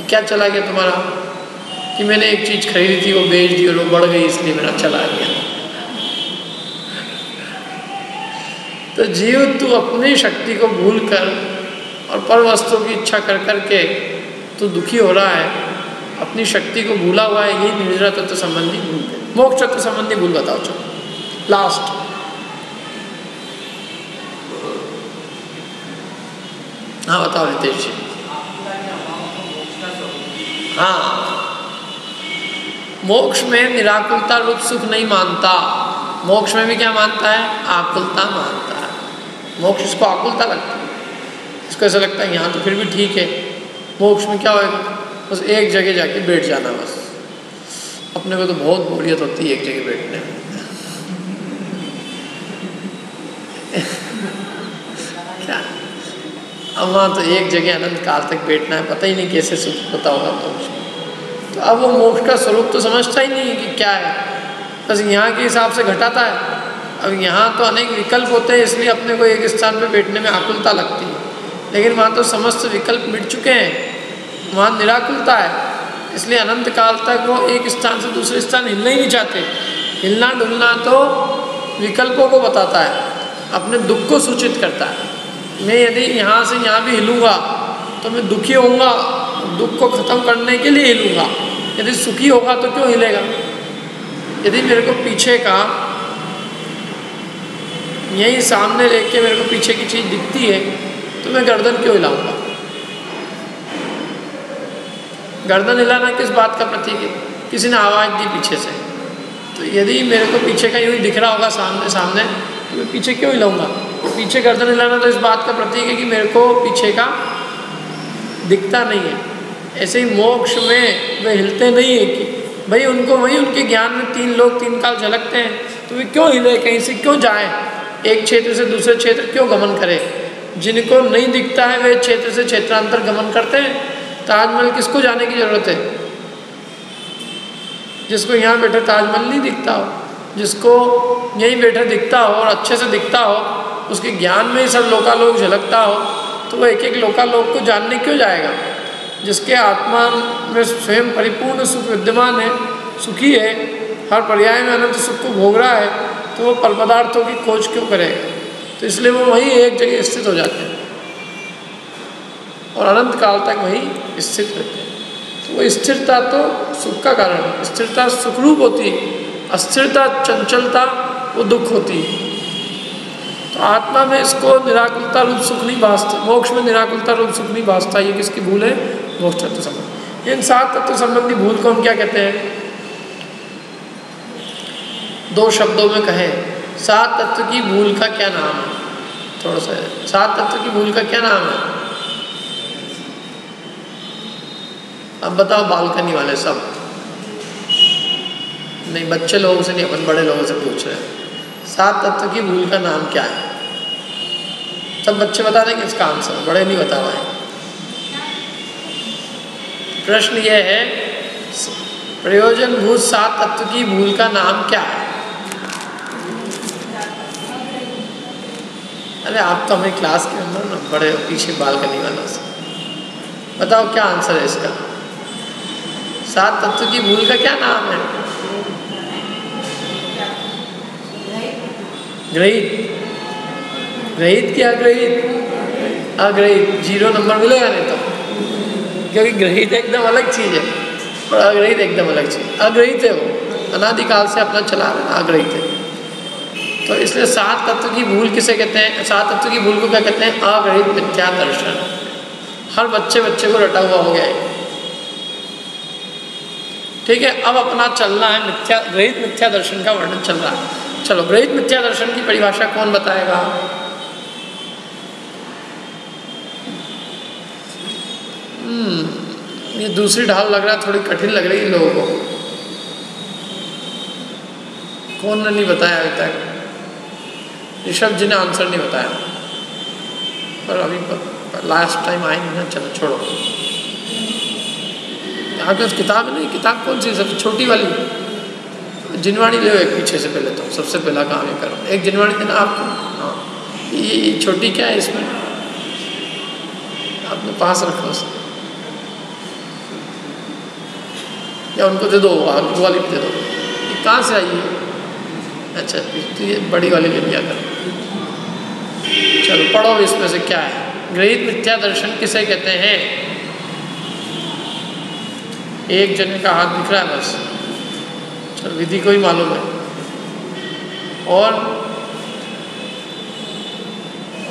क्या चला गया तुम्हारा? कि मैंने एक चीज़ खरीदी थी, वो बेच दी और वो बढ़ गई, इसलिए मेरा चला गया। तो जीव, तू अपनी शक्ति को भूल कर और पर वस्तुओं की इच्छा कर करके तू दुखी हो रहा है, अपनी शक्ति को भूला हुआ है। यही निर्जरा तत्व संबंधी भूल है। मोक्ष तत्व संबंधी भूल बताओ। चलो लास्ट। हाँ बताओ रितेश जी। हाँ, मोक्ष में निराकुलता रूप सुख नहीं मानता। मोक्ष में भी क्या मानता है? आकुलता मानता है। मोक्ष इसको आकुलता लगता है, इसको ऐसा लगता है यहाँ तो फिर भी ठीक है। मोक्ष में क्या होएगा? बस एक जगह जाके बैठ जाना बस। अपने को तो बहुत बोरियत होती है एक जगह बैठने में। क्या अब वहाँ तो एक जगह अनंत काल तक बैठना है, पता ही नहीं कैसे सुख होता होगा मोक्ष। तो अब वो मोक्ष का स्वरूप तो समझता ही नहीं है कि क्या है, बस यहाँ के हिसाब से घटाता है। अब यहाँ तो अनेक विकल्प होते हैं, इसलिए अपने को एक स्थान पे बैठने में आकुलता लगती है। लेकिन वहाँ तो समस्त विकल्प मिट चुके हैं, वहाँ निराकुलता है। इसलिए अनंत काल तक वो एक स्थान से दूसरे स्थान हिलना ही नहीं चाहते। हिलना डुलना तो विकल्पों को बताता है, अपने दुख को सूचित करता है। मैं यदि यहाँ से यहाँ भी हिलूँगा तो मैं दुखी होऊंगा, दुख को ख़त्म करने के लिए हिलूँगा। यदि सुखी होगा तो क्यों हिलेगा? यदि मेरे को पीछे का यही सामने देख के मेरे को पीछे की चीज़ दिखती है तो मैं गर्दन क्यों हिलाऊंगा? गर्दन हिलाना किस बात का प्रतीक है? किसी ने आवाज़ दी पीछे से, तो यदि मेरे को पीछे का यूँ ही दिख रहा होगा सामने सामने तो मैं पीछे क्यों हिलाऊंगा? पीछे गर्दन हिलाना तो इस बात का प्रतीक है कि मेरे को पीछे का दिखता नहीं है। ऐसे ही मोक्ष में वे हिलते नहीं है कि भाई उनको वही उनके ज्ञान में तीन लोग तीन काल झलकते हैं, तो वे क्यों हिले, कहीं से क्यों जाए, एक क्षेत्र से दूसरे क्षेत्र क्यों गमन करें? जिनको नहीं दिखता है वे क्षेत्र से क्षेत्रांतर गमन करते हैं। ताजमहल किसको जाने की ज़रूरत है? जिसको यहाँ बैठे ताजमहल नहीं दिखता हो, जिसको यहीं बैठे दिखता हो और अच्छे से दिखता हो, उसके ज्ञान में ही सब लोकालोक झलकता हो, तो वह एक एक लोकालोक को जानने क्यों जाएगा? जिसके आत्मा में स्वयं परिपूर्ण सुख विद्यमान है, सुखी है, हर पर्याय में अनंत सुख को भोग रहा है, तो वो पल पदार्थों की खोज क्यों करेगा? तो इसलिए वो वहीं एक जगह स्थित हो जाते हैं और अनंत काल तक वहीं स्थित रहते हैं। तो वो स्थिरता तो सुख का कारण है, स्थिरता सुखरूप होती है, अस्थिरता चंचलता वो दुख होती है। तो आत्मा में इसको निराकुलता रूप सुख नहीं भासता, मोक्ष में निराकुलता रूप सुख नहीं भासता। ये किसकी भूल है? मोक्ष तत्व संबंधी। इन सात तत्व संबंधी भूल को हम क्या कहते हैं? दो शब्दों में कहें, सात तत्व की भूल का क्या नाम है? थोड़ा सा, सात तत्व की भूल का क्या नाम है? अब बताओ बालकनी वाले सब, नहीं बच्चे लोगों से नहीं, अपन बड़े लोगों से पूछ रहे हैं। सात तत्व की भूल का नाम क्या है? सब बच्चे बता देंगे इसका आंसर, बड़े नहीं बता पाए। प्रश्न यह है, प्रयोजनभूत सात तत्व की भूल का नाम क्या है? अरे आप तो हमें क्लास के अंदर ना बड़े पीछे बालकनी वालों से, बताओ क्या आंसर है इसका? सात तत्व की भूल का क्या नाम है? ग्रहित, ग्रहित क्या अग्रहित? अग्रहित, 0 नंबर मिलेगा नहीं तो, क्योंकि ग्रहित एकदम अलग चीज़ है और अग्रहित एकदम अलग चीज़। अग्रहित है वो, अनादिकाल से अपना चला रहा है, अग्रहित है। तो इसलिए सात तत्व की भूल किसे कहते हैं? सात तत्व की भूल को क्या कहते हैं? अग्रहित मिथ्या दर्शन। हर बच्चे को रटा हुआ हो गया है। ठीक है, अब अपना चलना है मिथ्या, ग्रहित मिथ्या दर्शन का वर्णन चल रहा है। चलो, ग्रहित मिथ्या दर्शन की परिभाषा कौन बताएगा? ये दूसरी ढाल लग रहा है, थोड़ी कठिन लग रही है लोगों को। कौन ने नहीं बताया अभी तक? ऋषभ जी ने आंसर नहीं बताया, पर अभी लास्ट टाइम आए नहीं ना। चलो छोड़ो, आपके पास किताब नहीं? किताब कौन सी? सबसे छोटी वाली जिनवाणी ले, एक पीछे से पहले तो सबसे पहला काम ये करो, एक जिनवाणी देना आपको। हाँ, ये छोटी क्या है इसमें? आपने पास रखो उसे, या उनको दे दो, आगे वाली भी दे दो। ये कहाँ से आई है? अच्छा, तो ये बड़ी वाली ले लिया करो। चलो पढ़ो, इसमें से क्या है? ग्रहित मिथ्या दर्शन किसे कहते हैं? एक जने का हाथ दिख रहा है बस। चलो, विधि को ही मालूम है।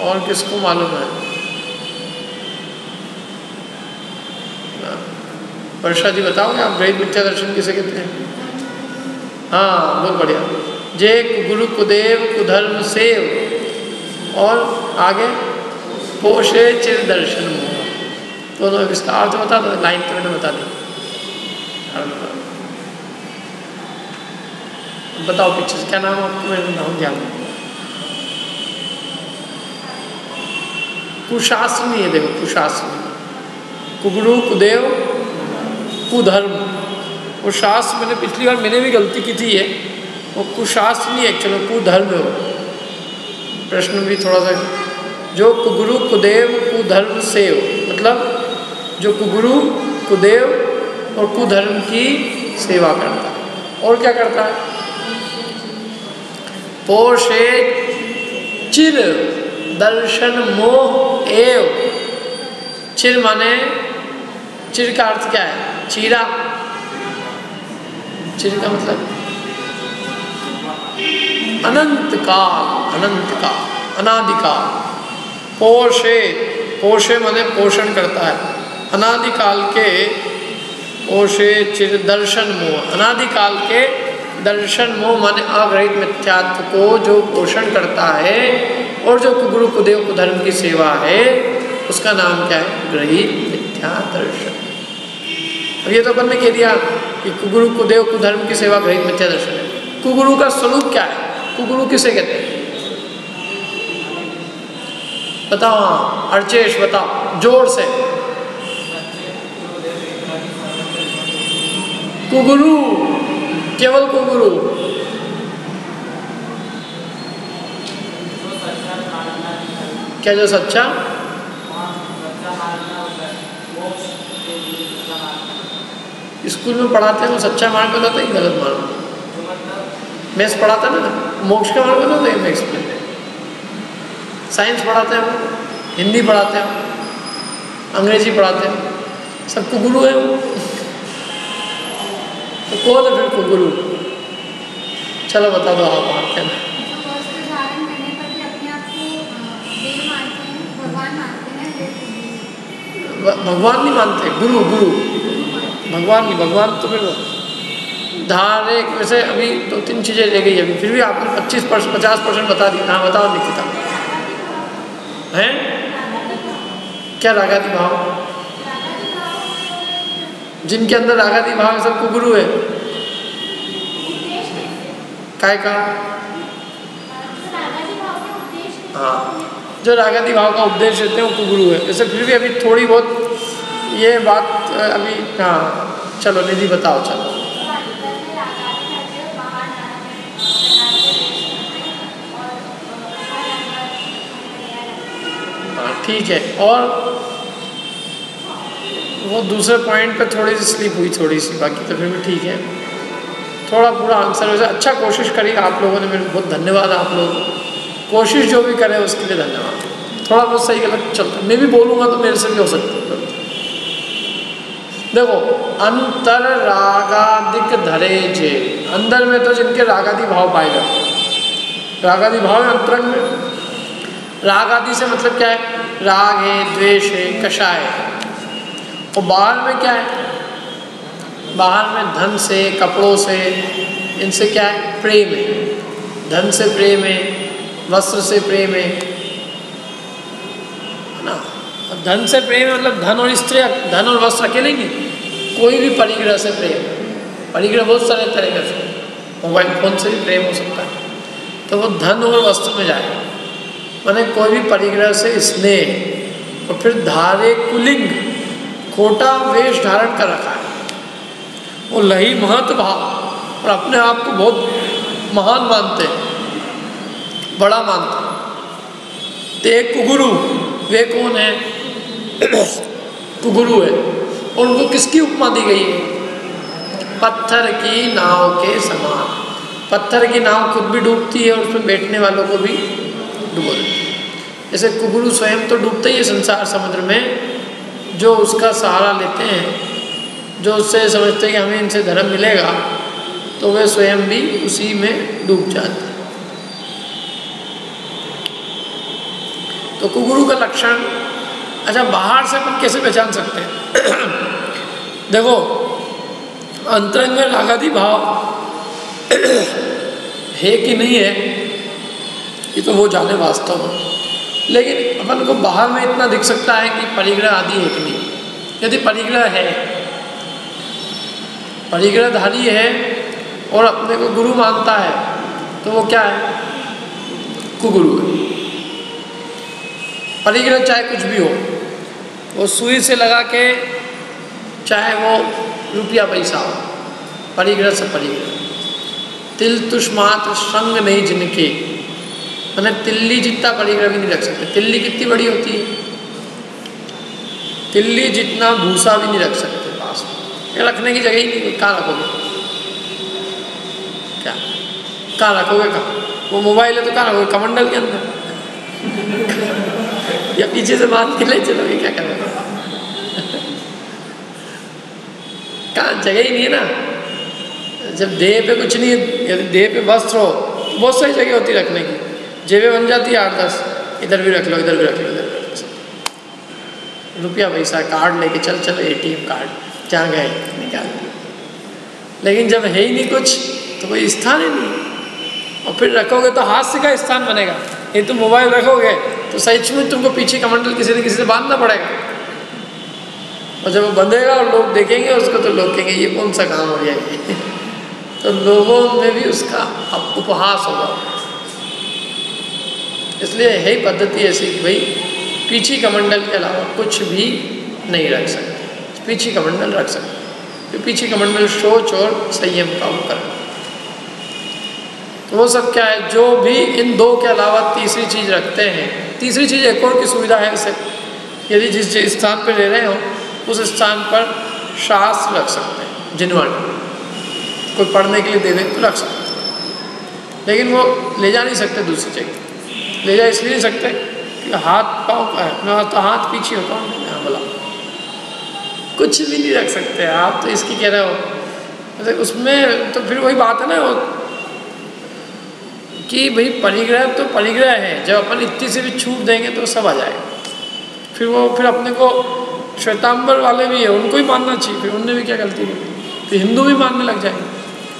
और किसको मालूम है? वर्षा जी बताओगे आप, ग्रहित मिथ्या दर्शन किसे कहते हैं? हाँ, बहुत बढ़िया। जे गुरु कुदेव कुधर्म सेव, और आगे पोषे चिर दर्शन। दोनों इसका अर्थ बता दो, लाइन तो मैंने बता दी। बताओ पीछे से क्या नाम आपको? मेरा नाम ध्यान में कुशासनी है, देखो कुशासनी, कुगुरु कुदेव कुधर्म। वो शास्त्र, मैंने पिछली बार मैंने भी गलती की थी, ये वो कुशासनी है, चलो कुधर्म है वो। प्रश्न भी थोड़ा सा, जो कुगुरु कुदेव कुधर्म सेव, मतलब जो कुगुरु कुदेव और कुधर्म की सेवा करता है। और क्या करता है? पोषे चिर दर्शन मोह एव। चिर माने, चिर का अर्थ क्या है? चीरा। चिर का मतलब अनंत काल, अनंत काल, अनादिकाल। पोषे, पोषे माने पोषण करता है, अनादिकाल के। पोषे चिर दर्शन मोह, अनादिकाल के दर्शन मोह माने अग्रहित मिथ्यात्व को जो पोषण करता है, और जो कुगुरु कुदेव कुधर्म की सेवा है उसका नाम क्या है? ग्रहित मिथ्या दर्शन। अब ये तो अपन ने कह दिया कि कुगुरु कुदेव कुधर्म की सेवा ग्रहित मिथ्या दर्शन है। कुगुरु का स्वरूप क्या है? कुगुरु किसे कहते हैं? बताओ। हाँ अर्चेश बताओ जोर से। कुगुरु, केवल कुगुरु। क्या? जो सच्चा, स्कूल में पढ़ाते हैं वो सच्चा मार्ग बताता है, गलत मार्ग? मैथ्स पढ़ाता है ना, मोक्ष का मार्ग बताता है मैथ्स में। साइंस पढ़ाते हैं वो, हिंदी पढ़ाते हैं, अंग्रेजी पढ़ाते हैं, सबको गुरु है वो। तो कौन है फिर को गुरु? चलो बता दो आप मानते हैं। भगवान नहीं मानते, गुरु, गुरु भगवान नहीं। भगवान तो फिर धारे वैसे अभी 2-3 चीज़ें रह गई अभी, फिर भी आपने 25% 50% बता दी। हाँ बताओ निकिता, हैं क्या? रागादि भाव, जिनके अंदर रागादि भाव है सबको गुरु है। काय का? हाँ, जो रागादि भाव का उपदेश देते हैं उनको गुरु है। जैसे फिर भी अभी थोड़ी बहुत ये बात अभी, हाँ चलो निधि बताओ। चलो हाँ ठीक है। और वो दूसरे पॉइंट पे थोड़ी सी स्लिप हुई, थोड़ी सी, बाकी तो फिर भी ठीक है। थोड़ा पूरा आंसर वैसे अच्छा कोशिश करी आप लोगों ने, मेरे बहुत धन्यवाद आप लोगों को। कोशिश जो भी करे उसके लिए धन्यवाद। थोड़ा बहुत सही गलत चलता, मैं भी बोलूँगा तो मेरे से भी हो सकता है। देखो, अंतर रागादिक धरे जे, अंदर में तो जिनके रागादि भाव पाए जाते, रागादि भाव है अंतरंग में। रागादि से मतलब क्या है? राग है, द्वेष है, कषाय है। और बाहर में क्या है? बाहर में धन से, कपड़ों से, इनसे क्या है? प्रेम है। धन से प्रेम है, वस्त्र से प्रेम है ना। धन से प्रेम है मतलब धन और स्त्री, धन और वस्त्र अकेले नहीं, कोई भी परिग्रह से प्रेम। परिग्रह बहुत सारे तरीके से, मोबाइल फोन से भी प्रेम हो सकता है, तो वो धन और वस्त्र में जाएगा। माने कोई भी परिग्रह से स्नेह। और फिर धारे कुलिंग, खोटा वेश धारण कर रखा है, वो लही महत्व भाव, और अपने आप को बहुत महान मानते हैं, बड़ा मानते हैं। तो एक कुगुरु, वे कौन है? कुगुरु है। और उनको किसकी उपमा दी गई है? पत्थर की नाव के समान। पत्थर की नाव खुद भी डूबती है और उसमें बैठने वालों को भी डुबो देती है। जैसे कुगुरु स्वयं तो डूबते ही है संसार समुद्र में, जो उसका सहारा लेते हैं, जो उससे समझते हैं कि हमें इनसे धर्म मिलेगा, तो वे स्वयं भी उसी में डूब जाते हैं। तो कुगुरु का लक्षण, अच्छा बाहर से अपन कैसे पहचान सकते हैं? देखो, अंतरंग में रागादि भाव है कि नहीं है ये तो वो जाने वास्तव में, लेकिन अपन को बाहर में इतना दिख सकता है कि परिग्रह आदि है कि नहीं। यदि परिग्रह है, परिग्रहधारी है और अपने को गुरु मानता है, तो वो क्या है? कुगुरु है। परिग्रह चाहे कुछ भी हो, वो सुई से लगा के, चाहे वो रुपया पैसा हो, परिग्रह से परिग्रह। तिल तुष मात्र संग नहीं जिनके, मैंने तिल्ली जितना परिग्रह भी नहीं रख सकते। तिल्ली कितनी बड़ी होती है? तिल्ली जितना भूसा भी नहीं रख सकते पास में। रखने की जगह ही नहीं, कहाँ रखोगे? क्या कहाँ रखोगे? कहाँ? वो मोबाइल है तो कहाँ रखोगे? कमंडल के अंदर या पीछे से बांध के ले चलोगे? क्या करोगे? कहाँ? जगह ही नहीं है ना। जब देह पे कुछ नहीं है, यदि देह पे वस्त्र हो तो बहुत सारी जगह होती रखने की, जेबें बन जाती है 8-10, इधर भी रख लो, इधर भी रख लो, इधर भी रख लो। रुपया पैसा कार्ड लेके चलो ATM कार्ड, जहाँ गए निकाल दिया। लेकिन जब है ही नहीं कुछ तो कोई स्थान ही नहीं, और फिर रखोगे तो हास्य का स्थान बनेगा। ये तुम मोबाइल रखोगे तो सच में तुमको पीछे कमंडल किसी न किसी से बांधना पड़ेगा, और जब वो बंधेगा और लोग देखेंगे उसको तो लोग कहेंगे ये कौन सा काम हो गया ये तो लोगों में भी उसका उपहास होगा। इसलिए है ही पद्धति ऐसी कि भाई पीछी कमंडल के अलावा कुछ भी नहीं रख सकते। पीछी कमंडल रख सकते, तो पीछी कमंडल शौच और संयम का उपकरण। तो वो सब क्या है, जो भी इन दो के अलावा तीसरी चीज़ रखते हैं। तीसरी चीज़ एक और की सुविधा है इसे, यदि जिस स्थान पर रह रहे हो उस स्थान पर शास्त्र रख सकते हैं, जिनवाणी कोई पढ़ने के लिए दे दे तो रख सकते हैं, लेकिन वो ले जा नहीं सकते दूसरी जगह। ले जा इसलिए नहीं सकते कि हाथ पाँव का है, मैं तो हाथ पीछे होता हूँ, मैं बोला कुछ भी नहीं रख सकते आप। तो इसकी कह रहे हो उसमें तो फिर वही बात है ना कि भाई परिग्रह तो परिग्रह है, जब अपन इतनी से भी छूट देंगे तो सब आ जाएगा। फिर अपने को श्वेतांबर वाले भी है, उनको ही मानना चाहिए, फिर उनने भी क्या गलती की, फिर हिंदू भी मानने लग जाएंगे,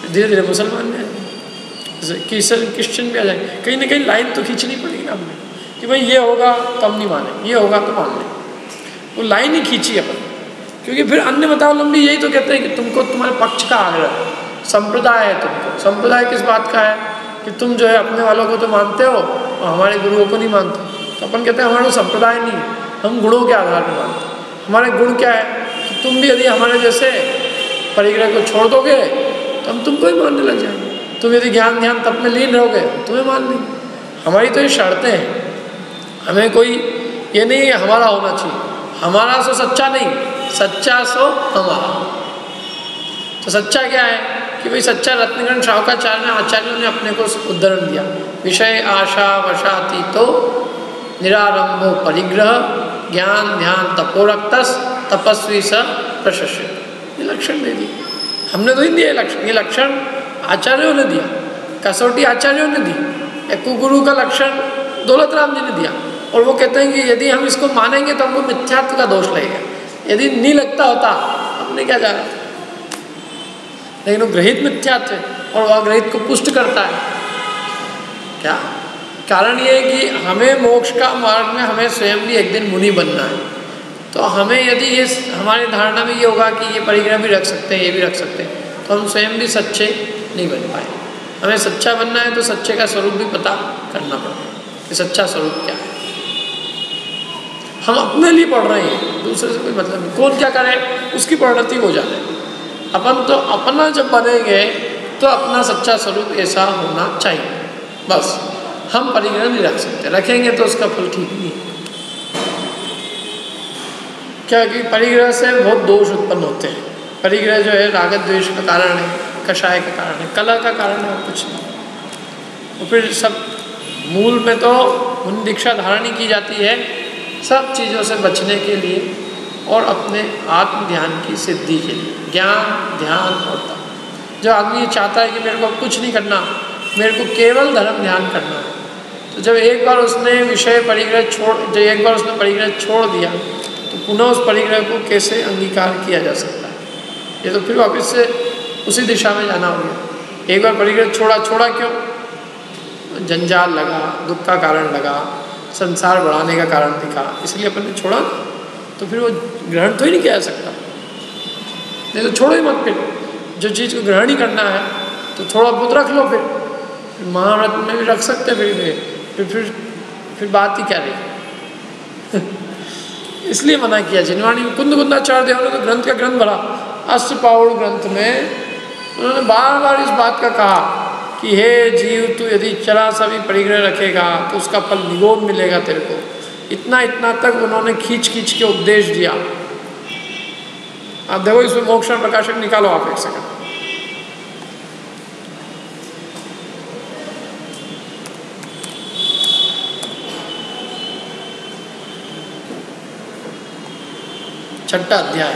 धीरे धीरे मुसलमान भी आ जाएंगे, जैसे क्रिश्चियन भी आ जाएंगे। कहीं ना कहीं लाइन तो खींचनी पड़ेगी ना हमने कि भाई ये होगा तो हम नहीं मानेंगे, ये होगा तो मान लेंगे। वो लाइन ही खींची अपन, क्योंकि फिर अन्य मतावलंबी यही तो कहते हैं कि तुमको तुम्हारे पक्ष का आग्रह, संप्रदाय है तुमको। संप्रदाय किस बात का है कि तुम जो है अपने वालों को तो मानते हो और हमारे गुरुओं को नहीं मानते। तो अपन कहते हैं हमारा संप्रदाय नहीं है, हम गुणों के आधार पर मानते हैं। हमारे गुण क्या है कि तुम भी यदि हमारे जैसे परिग्रह को छोड़ दोगे तो हम तुमको ही मानने लग जाएंगे। तुम यदि ज्ञान ध्यान तप में लीन रहोगे तुम्हें मान लेंगे। हमारी तो ये शर्तें हैं, हमें कोई ये नहीं है हमारा होना चाहिए, हमारा सो सच्चा नहीं, सच्चा सो हमारा। तो सच्चा क्या है कि भाई सच्चा रत्नगण श्रावकाचार्य ने आचार्यों ने अपने को उद्धरण दिया, विषय आशा वशाती तो निरारंभो परिग्रह ज्ञान ध्यान तपोरक्तस तपस्वी स प्रशस्य। ये लक्षण दे दिए हमने, तो ही दिए लक्षण। ये लक्षण आचार्यों ने दिया, कसौटी आचार्यों ने दी। एक कुगुरु का लक्षण दौलत राम जी ने दिया, और वो कहते हैं कि यदि हम इसको मानेंगे तो हमको मिथ्यात्व का दोष लगेगा। यदि नहीं लगता होता हमने क्या जाना था, लेकिन वो ग्रहित मिथ्यात्व है और वह ग्रहित को पुष्ट करता है। क्या कारण ये है कि हमें मोक्ष का मार्ग में हमें स्वयं भी एक दिन मुनि बनना है। तो हमें यदि ये हमारी धारणा में ये होगा कि ये परिग्रह भी रख सकते हैं, ये भी रख सकते हैं, तो हम स्वयं भी सच्चे नहीं बन पाए। हमें सच्चा बनना है तो सच्चे का स्वरूप भी पता करना पड़ेगा कि सच्चा स्वरूप क्या है। हम अपने लिए पढ़ रहे हैं, दूसरे से कोई मतलब नहीं। कौन क्या करे उसकी परिणति हो जाए। अपन तो अपना जब बनेंगे तो अपना सच्चा स्वरूप ऐसा होना चाहिए, बस। हम परिग्रह नहीं रख सकते, रखेंगे तो उसका फल ठीक नहीं। क्योंकि परिग्रह से बहुत दोष उत्पन्न होते हैं। परिग्रह जो है राग द्वेष का कारण है, कषाय का कारण है, कला का कारण है, और कुछ नहीं। तो फिर सब मूल में तो मुनि दीक्षा धारण ही की जाती है सब चीज़ों से बचने के लिए और अपने आत्म ध्यान की सिद्धि के लिए। ज्ञान ध्यान और तप। जो आदमी ये चाहता है कि मेरे को कुछ नहीं करना, मेरे को केवल धर्म ध्यान करना है, तो जब एक बार उसने विषय परिग्रह छोड़ दिया तो पुनः उस परिग्रह को कैसे अंगीकार किया जा सकता है। ये तो फिर वापस से उसी दिशा में जाना होगा। एक बार परिग्रह छोड़ा क्यों? जंजाल लगा, दुख का कारण लगा, संसार बढ़ाने का कारण दिखा, इसलिए अपन ने छोड़ा। तो फिर वो ग्रहण तो ही नहीं किया जा सकता। नहीं तो छोड़ो ही मत। फिर जो चीज़ को ग्रहण ही करना है तो थोड़ा बहुत रख लो। फिर महाव्रत में भी रख सकते फिर बात ही क्या रही। इसलिए मना किया। जिनवाणी में कुंदाचार्य देव ने तो ग्रंथ का ग्रंथ भरा। अष्टपाउड़ ग्रंथ में उन्होंने बार बार इस बात का कहा कि हे जीव, तू यदि चला सा भी परिग्रह रखेगा तो उसका फल निगोद मिलेगा तेरे को। इतना तक उन्होंने खींच के उपदेश दिया। आप देखो इसमें मोक्षण प्रकाशक निकालो आप एक सेकंड। छठा अध्याय।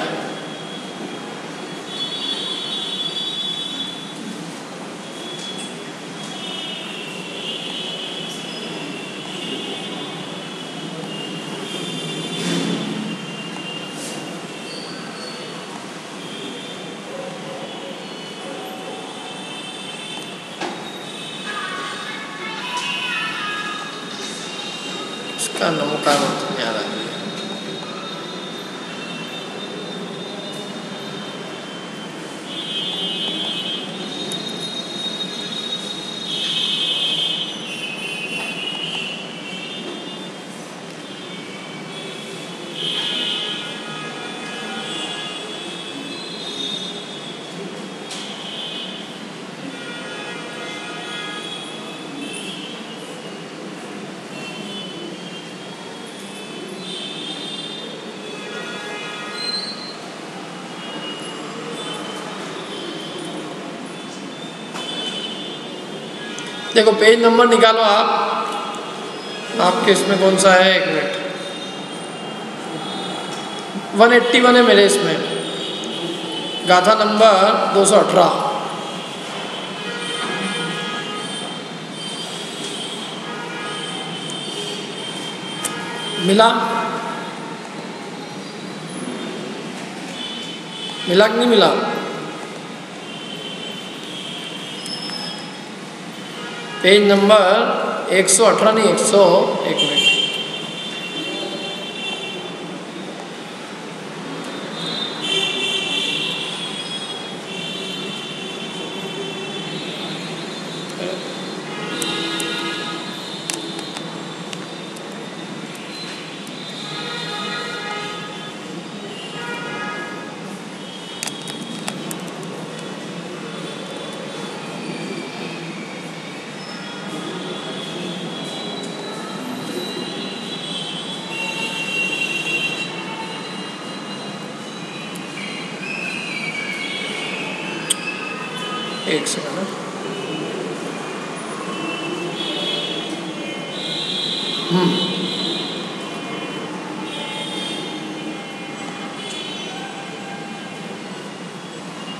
इसका नमूका नहीं आ रहा है। देखो पेज नंबर निकालो आप, आपके इसमें कौन सा है, एक मिनट। 181 है मेरे इसमें, गाथा नंबर 218। मिला? मिला कि नहीं मिला? पेज नंबर 118 नहीं 100, एक मिनट। एक सेकंड।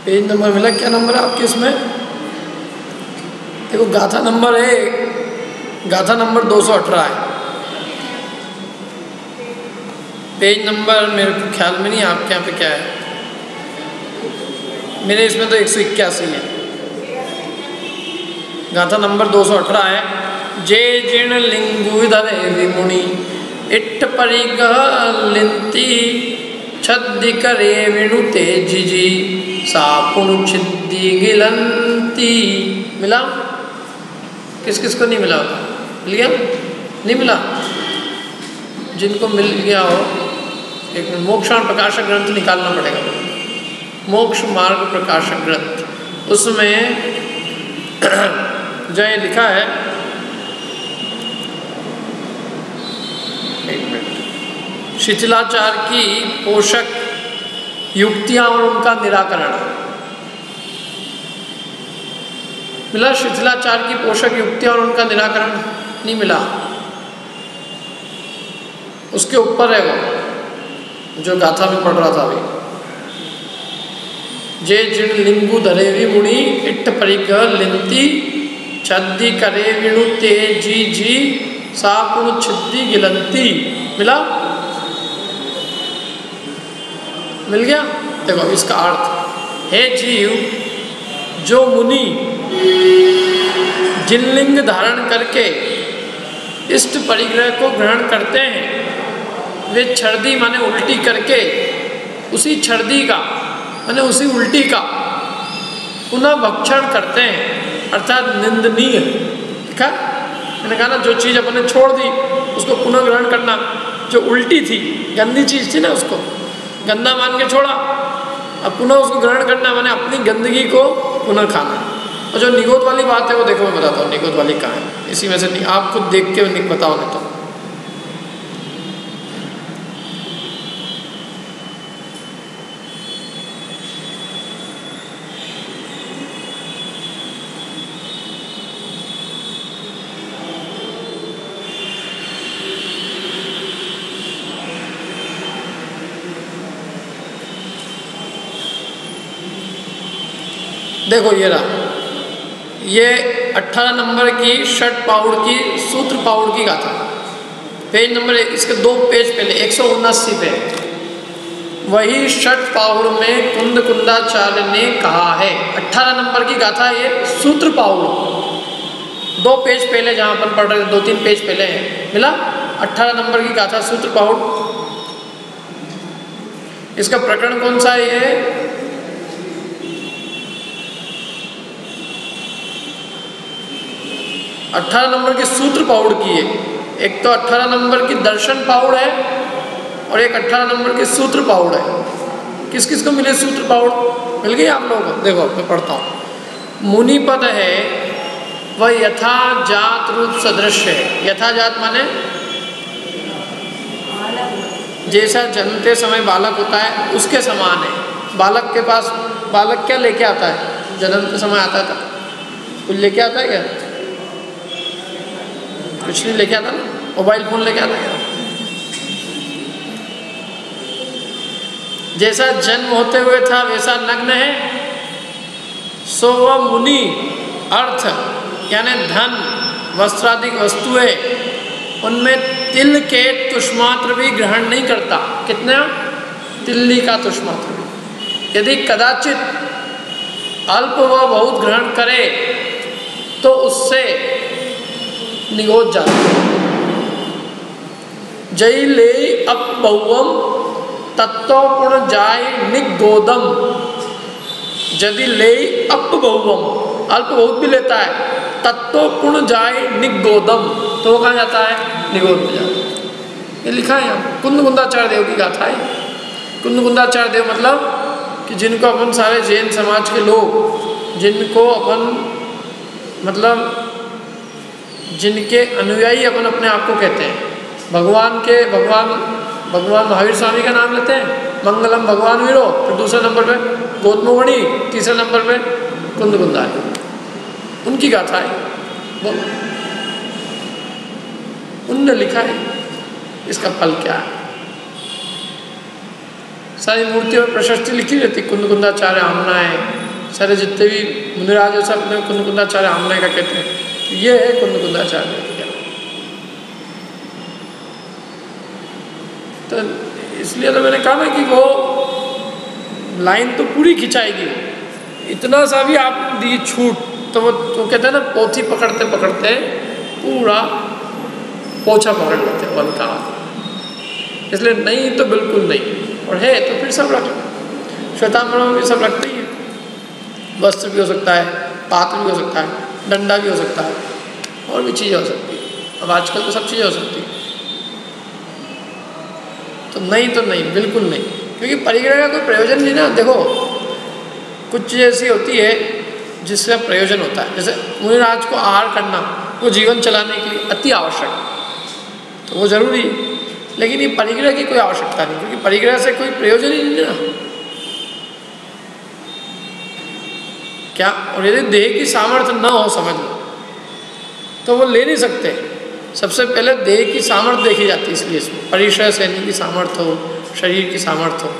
पेज नंबर मिला? क्या नंबर है आपके इसमें? देखो गाथा नंबर है, गाथा नंबर 218 है। पेज नंबर मेरे को ख्याल में नहीं, आपके यहाँ पे क्या है? मेरे इसमें तो 181 है। गाथा नंबर 218 है। जे जीर्ण लिंगु धरे विमुनि इट्ठ परिगह लिंती छद्दि करे विणुते जिजी सापुणु छिद्दि गिलंती। मिला? किस किस को नहीं मिला? मिल गया? नहीं मिला? जिनको मिल गया हो एक मिनट, मोक्षण प्रकाशक ग्रंथ निकालना पड़ेगा। मोक्ष मार्ग प्रकाशक ग्रंथ, उसमें जो ये लिखा है, एक मिनट, शिथिलाचार की पोषक युक्तियां और उनका निराकरण। मिला? शिथिलाचार की पोषक युक्तियां और उनका निराकरण नहीं मिला? उसके ऊपर है वो जो गाथा में पढ़ रहा था अभी। जे जिण लिंगु धरेवी मुनि इट्ठ परिग लिंती छद्दि करे विणु ते जी जी सापुणु छिद्दि गिलंती। मिला? मिल गया? देखो इसका अर्थ है, जीव जो मुनि जिनलिंग धारण करके इष्ट परिग्रह को ग्रहण करते हैं, वे छर्दी माने उल्टी करके उसी छर्दी का माने उसी उल्टी का पुनः भक्षण करते हैं, अर्थात निंदनीय। देखा मैंने कहा ना, जो चीज़ अपने छोड़ दी उसको पुनः ग्रहण करना। जो उल्टी थी, गंदी चीज़ थी ना, उसको गंदा मान के छोड़ा, अब पुनः उसको ग्रहण करना माने अपनी गंदगी को पुनः खाना। और जो निगोद वाली बात है वो देखो मैं बताता हूँ, निगोद वाली कहाँ है। इसी में से आप खुद देख के बताओ नहीं तो। देखो ये रहा, ये 18 नंबर की षट पाउड़ की सूत्र पाउड़ की गाथा, पेज नंबर 1, इसके 2 पेज पहले 179 पे वही षट पाउड़ में कुंद कुंदाचार्य ने कहा है। 18 नंबर की गाथा ये सूत्र पाउड़, 2 पेज पहले जहाँ अपन पढ़ रहे थे, 2-3 पेज पहले है मिला। 18 नंबर की गाथा सूत्र पाउड़, इसका प्रकरण कौन सा है? ये 18 नंबर की सूत्र पाउड़ की है। एक तो 18 नंबर की दर्शन पाउड़ है और एक 18 नंबर की सूत्र पाउड़ है। किस किस को मिले सूत्र पाउड़? मिल गई आप लोगों को? देखो मैं पढ़ता हूँ। मुनि पद है वह यथा जात रूप सदृश्य है। यथा जात माने जैसा जन्मते समय बालक होता है उसके समान है। बालक के पास बालक क्या लेके आता है? जन्मते समय आता था कुछ लेके आता है क्या? कुछ नहीं लेके आता ना, मोबाइल फोन लेके आता है। जैसा जन्म होते हुए था वैसा नग्न है, सो वह मुनि अर्थ यानी धन वस्त्रादिक वस्तुएं उनमें तिल के तुष्मात्र भी ग्रहण नहीं करता। कितना? तिल्ली का तुष्मात्र भी। यदि कदाचित अल्प व बहुत ग्रहण करे तो उससे निगोद जाता। जय ले अपबहुवम तत्वपूर्ण जाय निगोदम। यदि ले अपबहुवम, अल्प बहुत भी लेता है, तत्वपूर्ण जाय निगोदम, तो वो कहाँ जाता है? निगोद में जाता है। ये लिखा है यहाँ। कुंद कुंदाचार्य देव की गाथा है। कुंद कुंदाचार्य देव मतलब कि जिनको अपन सारे जैन समाज के लोग, जिनको अपन मतलब जिनके अनुयायी अपन अपने आप को कहते हैं, भगवान महावीर स्वामी का नाम लेते हैं, मंगलम भगवान वीरो, फिर दूसरे नंबर पे गौतमोगणी, तीसरे नंबर पे कुंद कुंदा है, उनकी गाथा है वो। उनने लिखा है इसका फल क्या है। सारी मूर्तियों में प्रशस्ति लिखी रहती, कुंद कुंदाचार्य आमना है, सारे जितने भी मुनिराज है सब अपने कुंद कुंदाचार्य आमना का कहते हैं। ये है कुंद कुंदाचार्य। तो इसलिए तो मैंने कहा ना कि वो लाइन तो पूरी खिंचाएगी, इतना सा भी आप दी छूट तो वो तो कहते हैं ना, पोथी पकड़ते पकड़ते पूरा पोछा पकड़ लेते हैं वन का। इसलिए नहीं तो बिल्कुल नहीं, और है तो फिर सब रख लो। श्वेतांबरों में भी सब रखते ही है। वस्त्र भी हो सकता है, पात्र भी हो सकता है, डंडा भी हो सकता है, और भी चीज़ें हो सकती है। अब आजकल तो सब चीज़ें हो सकती है। तो नहीं, बिल्कुल नहीं, क्योंकि परिग्रह का कोई प्रयोजन नहीं ना। देखो कुछ चीज़ ऐसी होती है जिससे प्रयोजन होता है, जैसे मुनिराज को आहार करना, वो जीवन चलाने के लिए अति आवश्यक, तो वो जरूरी है। लेकिन ये परिग्रह की कोई आवश्यकता नहीं, क्योंकि परिग्रह से कोई प्रयोजन ही नहीं ना। क्या? और यदि देह की सामर्थ्य न हो, समझ लो, तो वो ले नहीं सकते। सबसे पहले देह की सामर्थ्य देखी जाती है, इसलिए इसमें परिश्रय सहने की सामर्थ्य हो, शरीर की सामर्थ्य हो।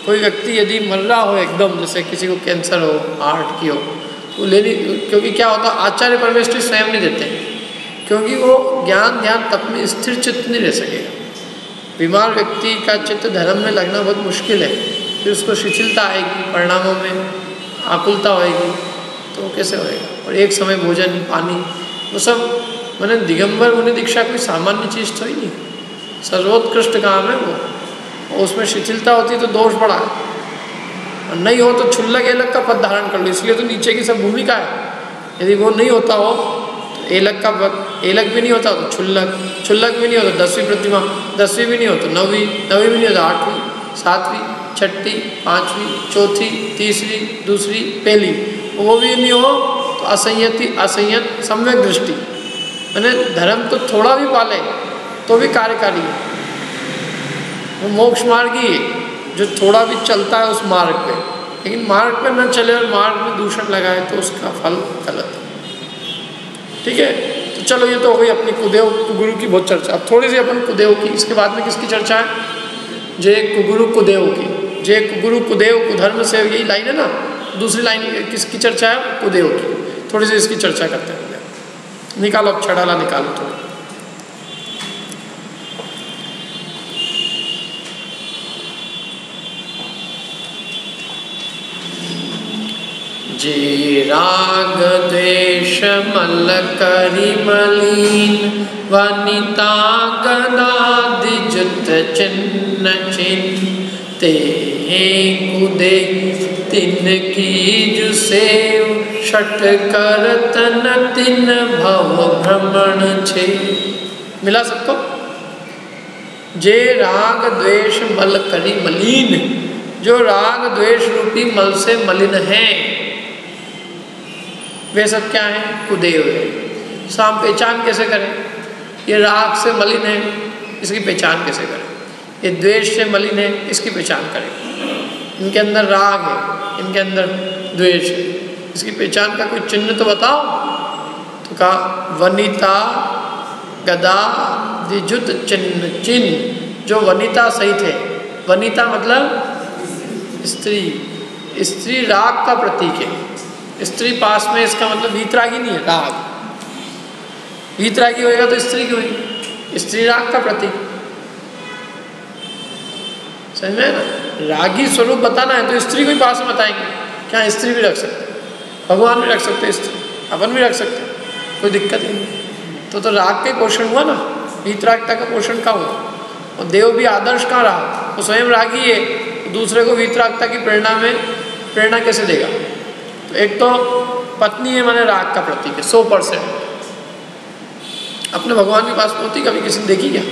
कोई व्यक्ति यदि मर रहा हो एकदम, जैसे किसी को कैंसर हो, हार्ट की हो, तो ले नहीं, क्योंकि क्या होता है, आचार्य परमेष्ठी स्वयं नहीं देते, क्योंकि वो ज्ञान ध्यान तप में स्थिर चित्त नहीं रह सकेगा। बीमार व्यक्ति का चित्त धर्म में लगना बहुत मुश्किल है, फिर उसको शिथिलता आएगी, परिणामों में आकुलता होएगी, तो वो कैसे होएगा। और एक समय भोजन पानी वो सब, मैंने दिगंबर मुनि दीक्षा कोई सामान्य चीज़ तो ही नहीं, सर्वोत्कृष्ट काम है वो, और उसमें शिथिलता होती तो दोष बढ़ा है। और नहीं हो तो छुल्लक एलक का पद धारण कर लो, इसलिए तो नीचे की सब भूमिका है। यदि वो नहीं होता हो तो एलक का पद, एलक भी नहीं होता तो छुल्लक भी नहीं होता 10वीं प्रतिमा, 10वीं भी नहीं हो तो 9वीं भी नहीं होता 8वीं, 7वीं, 6ठी, 5वीं, 4थी, 3री, 2री, पहली, वो भी नहीं हो तो असंयत सम्यक दृष्टि, मैंने धर्म तो थोड़ा भी पाले तो भी कार्यकारी है। वो मोक्ष मार्ग ही है जो थोड़ा भी चलता है उस मार्ग पे, लेकिन मार्ग पे न चले और मार्ग में दूषण लगाए तो उसका फल गलत है। ठीक है, तो चलो ये तो हो गई अपनी कुदेव कुगुरु की बहुत चर्चा। अब थोड़ी सी अपन कुदेव की, इसके बाद में किसकी चर्चा है? जय कुगुरु कुदेव की। जय कुगुरु कुदेव कुधर्म से, यही लाइन है ना, दूसरी लाइन किसकी चर्चा है? कुदेव की। थोड़ी सी इसकी चर्चा करते हैं। निकालो अब छड़ाला निकालो थोड़ा। जे राग द्वेष मल करी मलीन, वनिता गदादि जुत चिन्ह चिन्ह, ते कुदे तिन कीजु सेव, षट करतन तिन भव भ्रमण छे। मिला सबको? जे राग द्वेष मल करी मलीन, जो राग द्वेष रूपी मल से मलिन हैं, वे सब क्या हैं? कुदेव है। साम पहचान कैसे करें? ये राग से मलिन है, इसकी पहचान कैसे करें? ये द्वेष से मलिन है, इसकी पहचान करें। इनके अंदर राग है, इनके अंदर द्वेष है, इसकी पहचान का कोई चिन्ह तो बताओ। तो कहा वनिता गदा द्विजुत चिन्ह चिन्ह, जो वनिता सहित है। वनिता मतलब स्त्री। स्त्री राग का प्रतीक है। स्त्री पास में, इसका मतलब वीतरागी नहीं है, राग। वीतरागी होएगा तो स्त्री की होगी। स्त्री राग का प्रतीक, समझ में ना? रागी स्वरूप बताना है तो स्त्री को ही पास में बताएंगे। क्या स्त्री भी रख सकते, भगवान भी रख सकते, स्त्री अपन भी रख सकते, कोई दिक्कत ही नहीं। तो राग का पोषण हुआ ना, वीतरागता का पोषण का हुआ। और देव भी आदर्श कहाँ रहा? वो स्वयं रागी है, दूसरे को वीतरागता की प्रेरणा कैसे देगा? तो एक तो पत्नी है, माने राग का प्रतीक है 100%। अपने भगवान के पास होती, कभी किसी ने देखी क्या?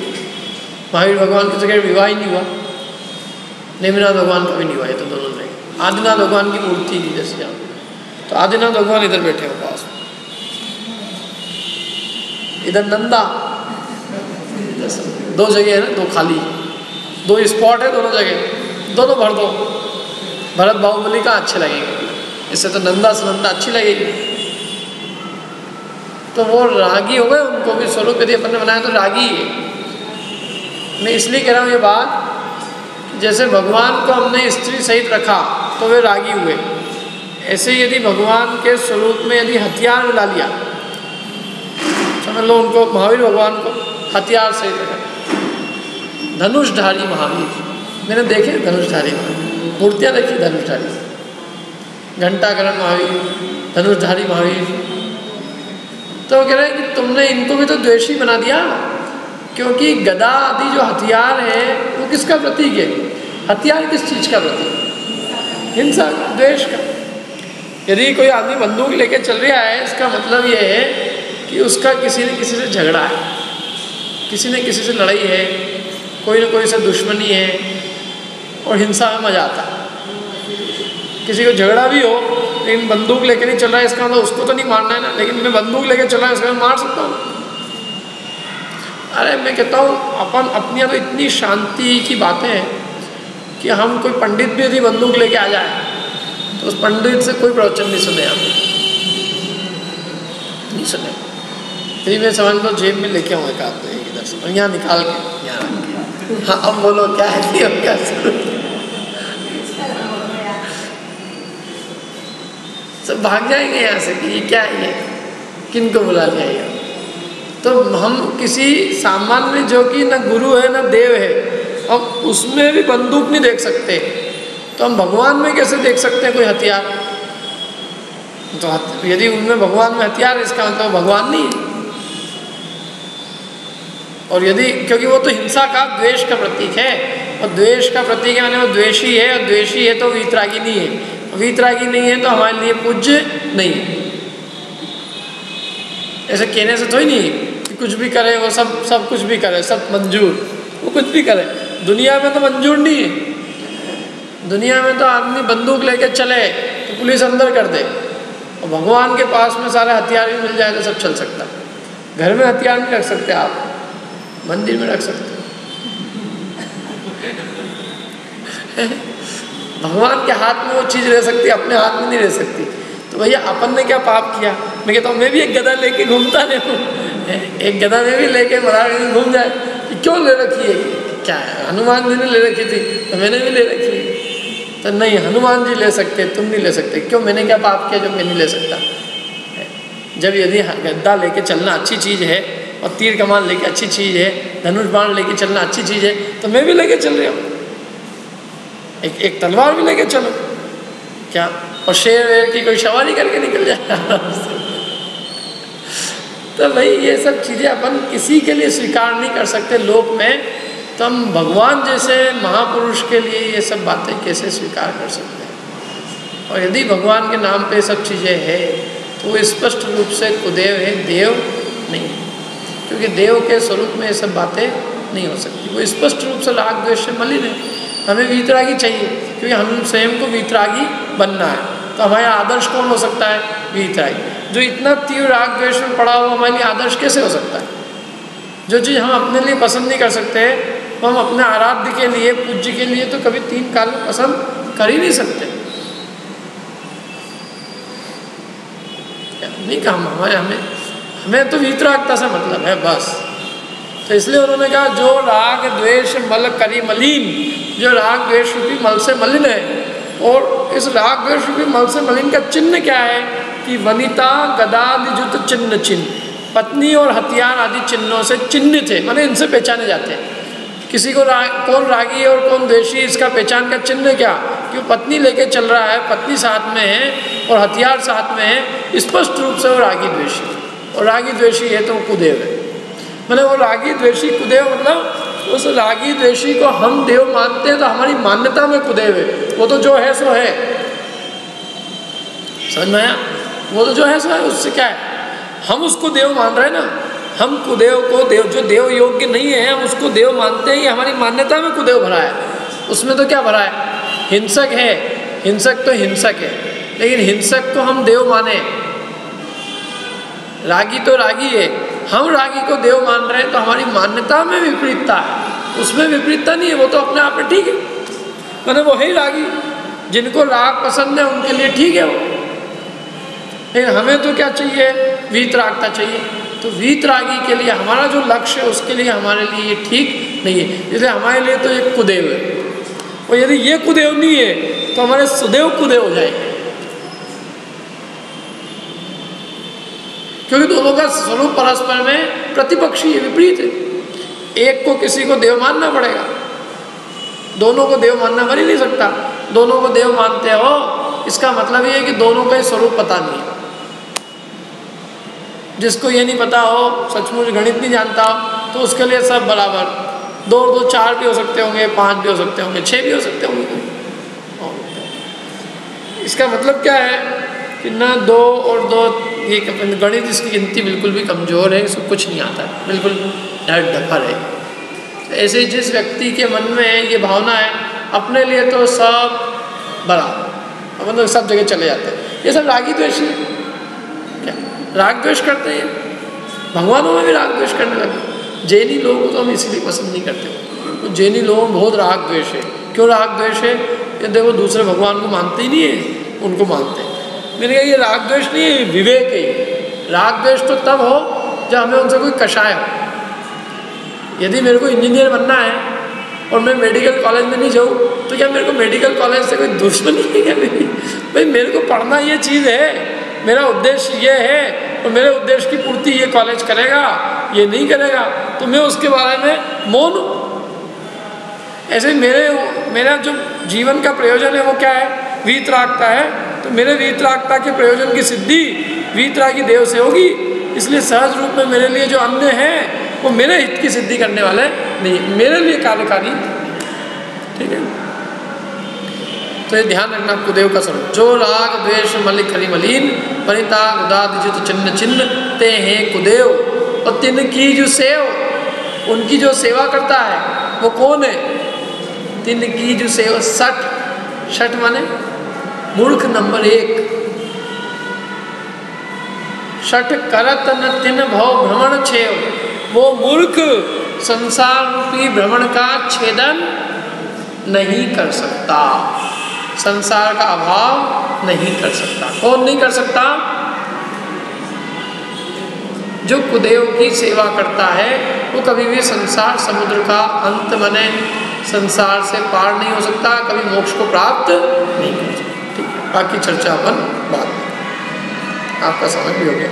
महावीर भगवान की जगह विवाह ही नहीं हुआ, नेमिनाथ भगवान का भी नहीं हुआ। ये तो दोनों नहीं। आदिनाथ भगवान की मूर्ति थी जैसे यहाँ, तो आदिनाथ भगवान इधर बैठे हो पास, इधर नंदा, दो जगह है ना, दो खाली, दो स्पॉट है दोनों जगह, दोनों भर दो। भरत बाहुबली का अच्छे लगेंगे, इससे तो नंदा से नंदा अच्छी लगेगी। तो वो रागी हो गए, उनको भी स्वरूप यदि अपन ने बनाया तो रागी है। मैं इसलिए कह रहा हूँ ये बात, जैसे भगवान को हमने स्त्री सहित रखा तो वे रागी हुए, ऐसे यदि भगवान के स्वरूप में यदि हथियार मिला लिया, समझ लो उनको, महावीर भगवान को हथियार सहित रखा, धनुषधारी महावीर। मैंने देखे धनुषधारी मूर्तियाँ देखी, धनुषधारी घंटाकरण महावीर, धनुषधारी महावीर। तो कह रहे हैं कि तुमने इनको भी तो द्वेषी बना दिया, क्योंकि गदा आदि जो हथियार है वो किसका प्रतीक है? हथियार किस चीज़ का प्रतीक? हिंसा, द्वेष का। यदि कोई आदमी बंदूक लेके चल रहा है, इसका मतलब ये है कि उसका किसी न किसी से झगड़ा है, किसी न किसी से लड़ाई है, कोई न कोई से दुश्मनी है, और हिंसा में मजा आता है। किसी को झगड़ा भी हो लेकिन बंदूक लेके नहीं चल रहा है, इसका मतलब उसको तो नहीं मारना है ना, लेकिन मैं बंदूक लेके चल रहा है, इसका मैं मार सकता हूँ। अरे मैं कहता हूँ अपन अपनी यहाँ तो इतनी शांति की बातें हैं कि हम कोई पंडित भी यदि बंदूक लेके आ जाए तो उस पंडित से कोई प्रवचन नहीं सुने, हम नहीं सुने। यदि मैं समझ लो जेब में लेके आऊँ एक आध इधर से, और यहाँ निकाल के यहाँ रख के, हाँ अब बोलो क्या है कि अब क्या सब भाग जाएंगे यहाँ से कि ये क्या है, ये किन को बुला लिया ये। तो हम किसी सामान्य जो कि न गुरु है न देव है, अब उसमें भी बंदूक नहीं देख सकते, तो हम भगवान में कैसे देख सकते हैं कोई हथियार? तो यदि उनमें भगवान में हथियार है, इसका मतलब भगवान नहीं है। और यदि, क्योंकि वो तो हिंसा का, द्वेष का प्रतीक है, और द्वेष का प्रतीक है माने वो द्वेषी है, और द्वेषी है तो वीतरागी नहीं है, वीतरागी नहीं है तो हमारे लिए पूज्य नहीं है। ऐसे कहने से थोड़ी नहीं कि कुछ भी करे वो सब कुछ भी करे, सब मंजूर, वो कुछ भी करे। दुनिया में तो मंजूर नहीं है। दुनिया में तो आदमी बंदूक लेके चले तो पुलिस अंदर कर दे, और भगवान के पास में सारे हथियार भी मिल जाए तो सब चल सकता है। घर में हथियार नहीं रख सकते आप, मंदिर में रख सकते। भगवान के हाथ में वो चीज़ रह सकती है, अपने हाथ में नहीं रह सकती। तो भैया अपन ने क्या पाप किया? मैं कहता हूँ मैं भी एक गदा लेके घूमता रहूँ, एक गदा में भी लेके महाराज घूम जाए, क्यों ले रखी है? क्या है, हनुमान जी ने ले रखी थी तो मैंने भी ले रखी है। तो नहीं, हनुमान जी ले सकते, तुम नहीं ले सकते। क्यों, मैंने क्या पाप किया जो मैं नहीं ले सकता? जब यदि गद्दा लेके चलना अच्छी चीज़ है और तीर कमान लेके अच्छी चीज़ है, धनुष बाण लेके चलना अच्छी चीज़ है, तो मैं भी लेके चल रहा हूँ। एक तलवार भी लेके चलो क्या, और शेर वेर की कोई सवारी करके निकल जाए। तो भाई ये सब चीज़ें अपन किसी के लिए स्वीकार नहीं कर सकते लोक में, तो हम भगवान जैसे महापुरुष के लिए ये सब बातें कैसे स्वीकार कर सकते हैं? और यदि भगवान के नाम पे सब चीज़ें है तो वो स्पष्ट रूप से कुदेव है, देव नहीं, क्योंकि देव के स्वरूप में ये सब बातें नहीं हो सकती। वो स्पष्ट रूप से राग द्वेष से मलिन है। हमें वीतरागी चाहिए, क्योंकि हम स्वयं को वीतरागी बनना है। तो हमारा आदर्श कौन हो सकता है? वीतरागी। जो इतना तीव्र राग द्वेष में पड़ा हुआ हमारे लिए आदर्श कैसे हो सकता है? जो चीज़ हम अपने लिए पसंद नहीं कर सकते, वो हम अपने आराध्य के लिए, पूज्य के लिए तो कभी 3 काल में पसंद कर ही नहीं सकते। नहीं कहा हमें तो वीतरागता से मतलब है बस। तो इसलिए उन्होंने कहा जो राग द्वेष मल करी मलिन, जो राग द्वेष रूपी मल से मलिन है। और इस राग द्वेष रूपी मल से मलिन का चिन्ह क्या है कि वनिता गदादि जुत चिन्ह चिन्ह, पत्नी और हथियार आदि चिन्हों से चिन्हित है, माने इनसे पहचाने जाते हैं। किसी को कौन रागी है और कौन द्वेषी, इसका पहचान का चिन्ह क्या कि वो पत्नी लेके चल रहा है, पत्नी साथ में है और हथियार साथ में है, स्पष्ट रूप से वो रागी द्वेषी। और रागी द्वेषी है तो वो कुदेव है। मैंने वो रागी द्वेषी कुदेव मतलब उस रागी द्वेषी को हम देव मानते हैं तो हमारी मान्यता में कुदेव है। वो तो जो है सो है, समझ में आया? वो तो जो है सो है, उससे क्या है, हम उसको देव मान रहे हैं ना। हम कुदेव को देव, जो देव योग्य नहीं है हम उसको देव मानते हैं, ये हमारी मान्यता में कुदेव भरा है। उसमें तो क्या भरा है? हिंसक है, हिंसक तो हिंसक है, लेकिन हिंसक को हम देव माने। रागी तो रागी है, हम रागी को देव मान रहे हैं तो हमारी मान्यता में विपरीतता है, उसमें विपरीतता नहीं है। वो तो अपने आप में ठीक है, मतलब वो है ही रागी। जिनको राग पसंद है उनके लिए ठीक है वो, लेकिन हमें तो क्या चाहिए? वीतरागता चाहिए। तो वीतरागी के लिए हमारा जो लक्ष्य है उसके लिए हमारे लिए ये ठीक नहीं है। इसलिए हमारे लिए तो एक कुदेव है, और यदि ये कुदेव नहीं है तो हमारे सुदेव कुदेव हो जाएंगे, क्योंकि दोनों का स्वरूप परस्पर में प्रतिपक्षी है, विपरीत है। एक को किसी को देव मानना पड़ेगा, दोनों को देव मानना कर ही नहीं सकता। दोनों को देव मानते हो इसका मतलब ये है कि दोनों का ही स्वरूप पता नहीं है। जिसको ये नहीं पता हो, सचमुच गणित नहीं जानता हो, तो उसके लिए सब बराबर। 2 और 2 4 भी हो सकते होंगे, 5 भी हो सकते होंगे, 6 भी हो सकते होंगे। इसका मतलब क्या है कि ना 2 और 2, ये गणित इसकी गिनती बिल्कुल भी कमज़ोर है, इसको कुछ नहीं आता, बिल्कुल ढफर है। तो ऐसे ही जिस व्यक्ति के मन में ये भावना है अपने लिए तो सब बराबर, मतलब सब जगह चले जाते हैं, ये सब रागी द्वेषी क्या राग द्वेष करते हैं। भगवानों में भी राग द्वेष करने लगे। जैनी लोगों को तो हम इसलिए पसंद नहीं करते, तो जैनी लोगों में बहुत राग द्वेष है। क्यों राग द्वेष है? ये देखो दूसरे भगवान को मानते ही नहीं है, उनको मानते हैं। मैंने कहा ये राग द्वेष नहीं है, विवेक है। राग द्वेष तो तब हो जब हमें उनसे कोई कषाय हो। यदि मेरे को इंजीनियर बनना है और मैं मेडिकल कॉलेज में नहीं जाऊँ तो क्या मेरे को मेडिकल कॉलेज से कोई दुश्मनी है क्या मेरी? भाई मेरे को पढ़ना ये चीज़ है, मेरा उद्देश्य ये है और मेरे उद्देश्य की पूर्ति ये कॉलेज करेगा, ये नहीं करेगा तो मैं उसके बारे में मौन हूँ। ऐसे मेरा जो जीवन का प्रयोजन है वो क्या है? वीतरागता है। तो मेरे वीतरागता के प्रयोजन की सिद्धि वीतरागी देव से होगी। इसलिए सहज रूप में मेरे लिए जो अन्य है वो मेरे हित की सिद्धि करने वाले नहीं, मेरे लिए कार्यकारी, ठीक है। तो ये ध्यान रखना कुदेव का स्वरूप। जो राग द्वेष मलिक हरि मलिन, वनिता गदादिजित चिन्ह चिन्ह ते हैं कुदेव। और तिनकी जो सेव, उनकी जो सेवा करता है वो कौन है? तिनकी जो सेवा, षट माने मूर्ख नंबर 1। षट करत न तिन भव भ्रमण छेव। वो मूर्ख संसार रूपी भ्रमण का छेदन नहीं कर सकता, संसार का अभाव नहीं कर सकता। कौन नहीं कर सकता? जो कुदेव की सेवा करता है वो कभी भी संसार समुद्र का अंत बने संसार से पार नहीं हो सकता, कभी मोक्ष को प्राप्त नहीं कर सकता। ठीक है, बाकी चर्चा अपन बाद में। आपका समय भी हो गया।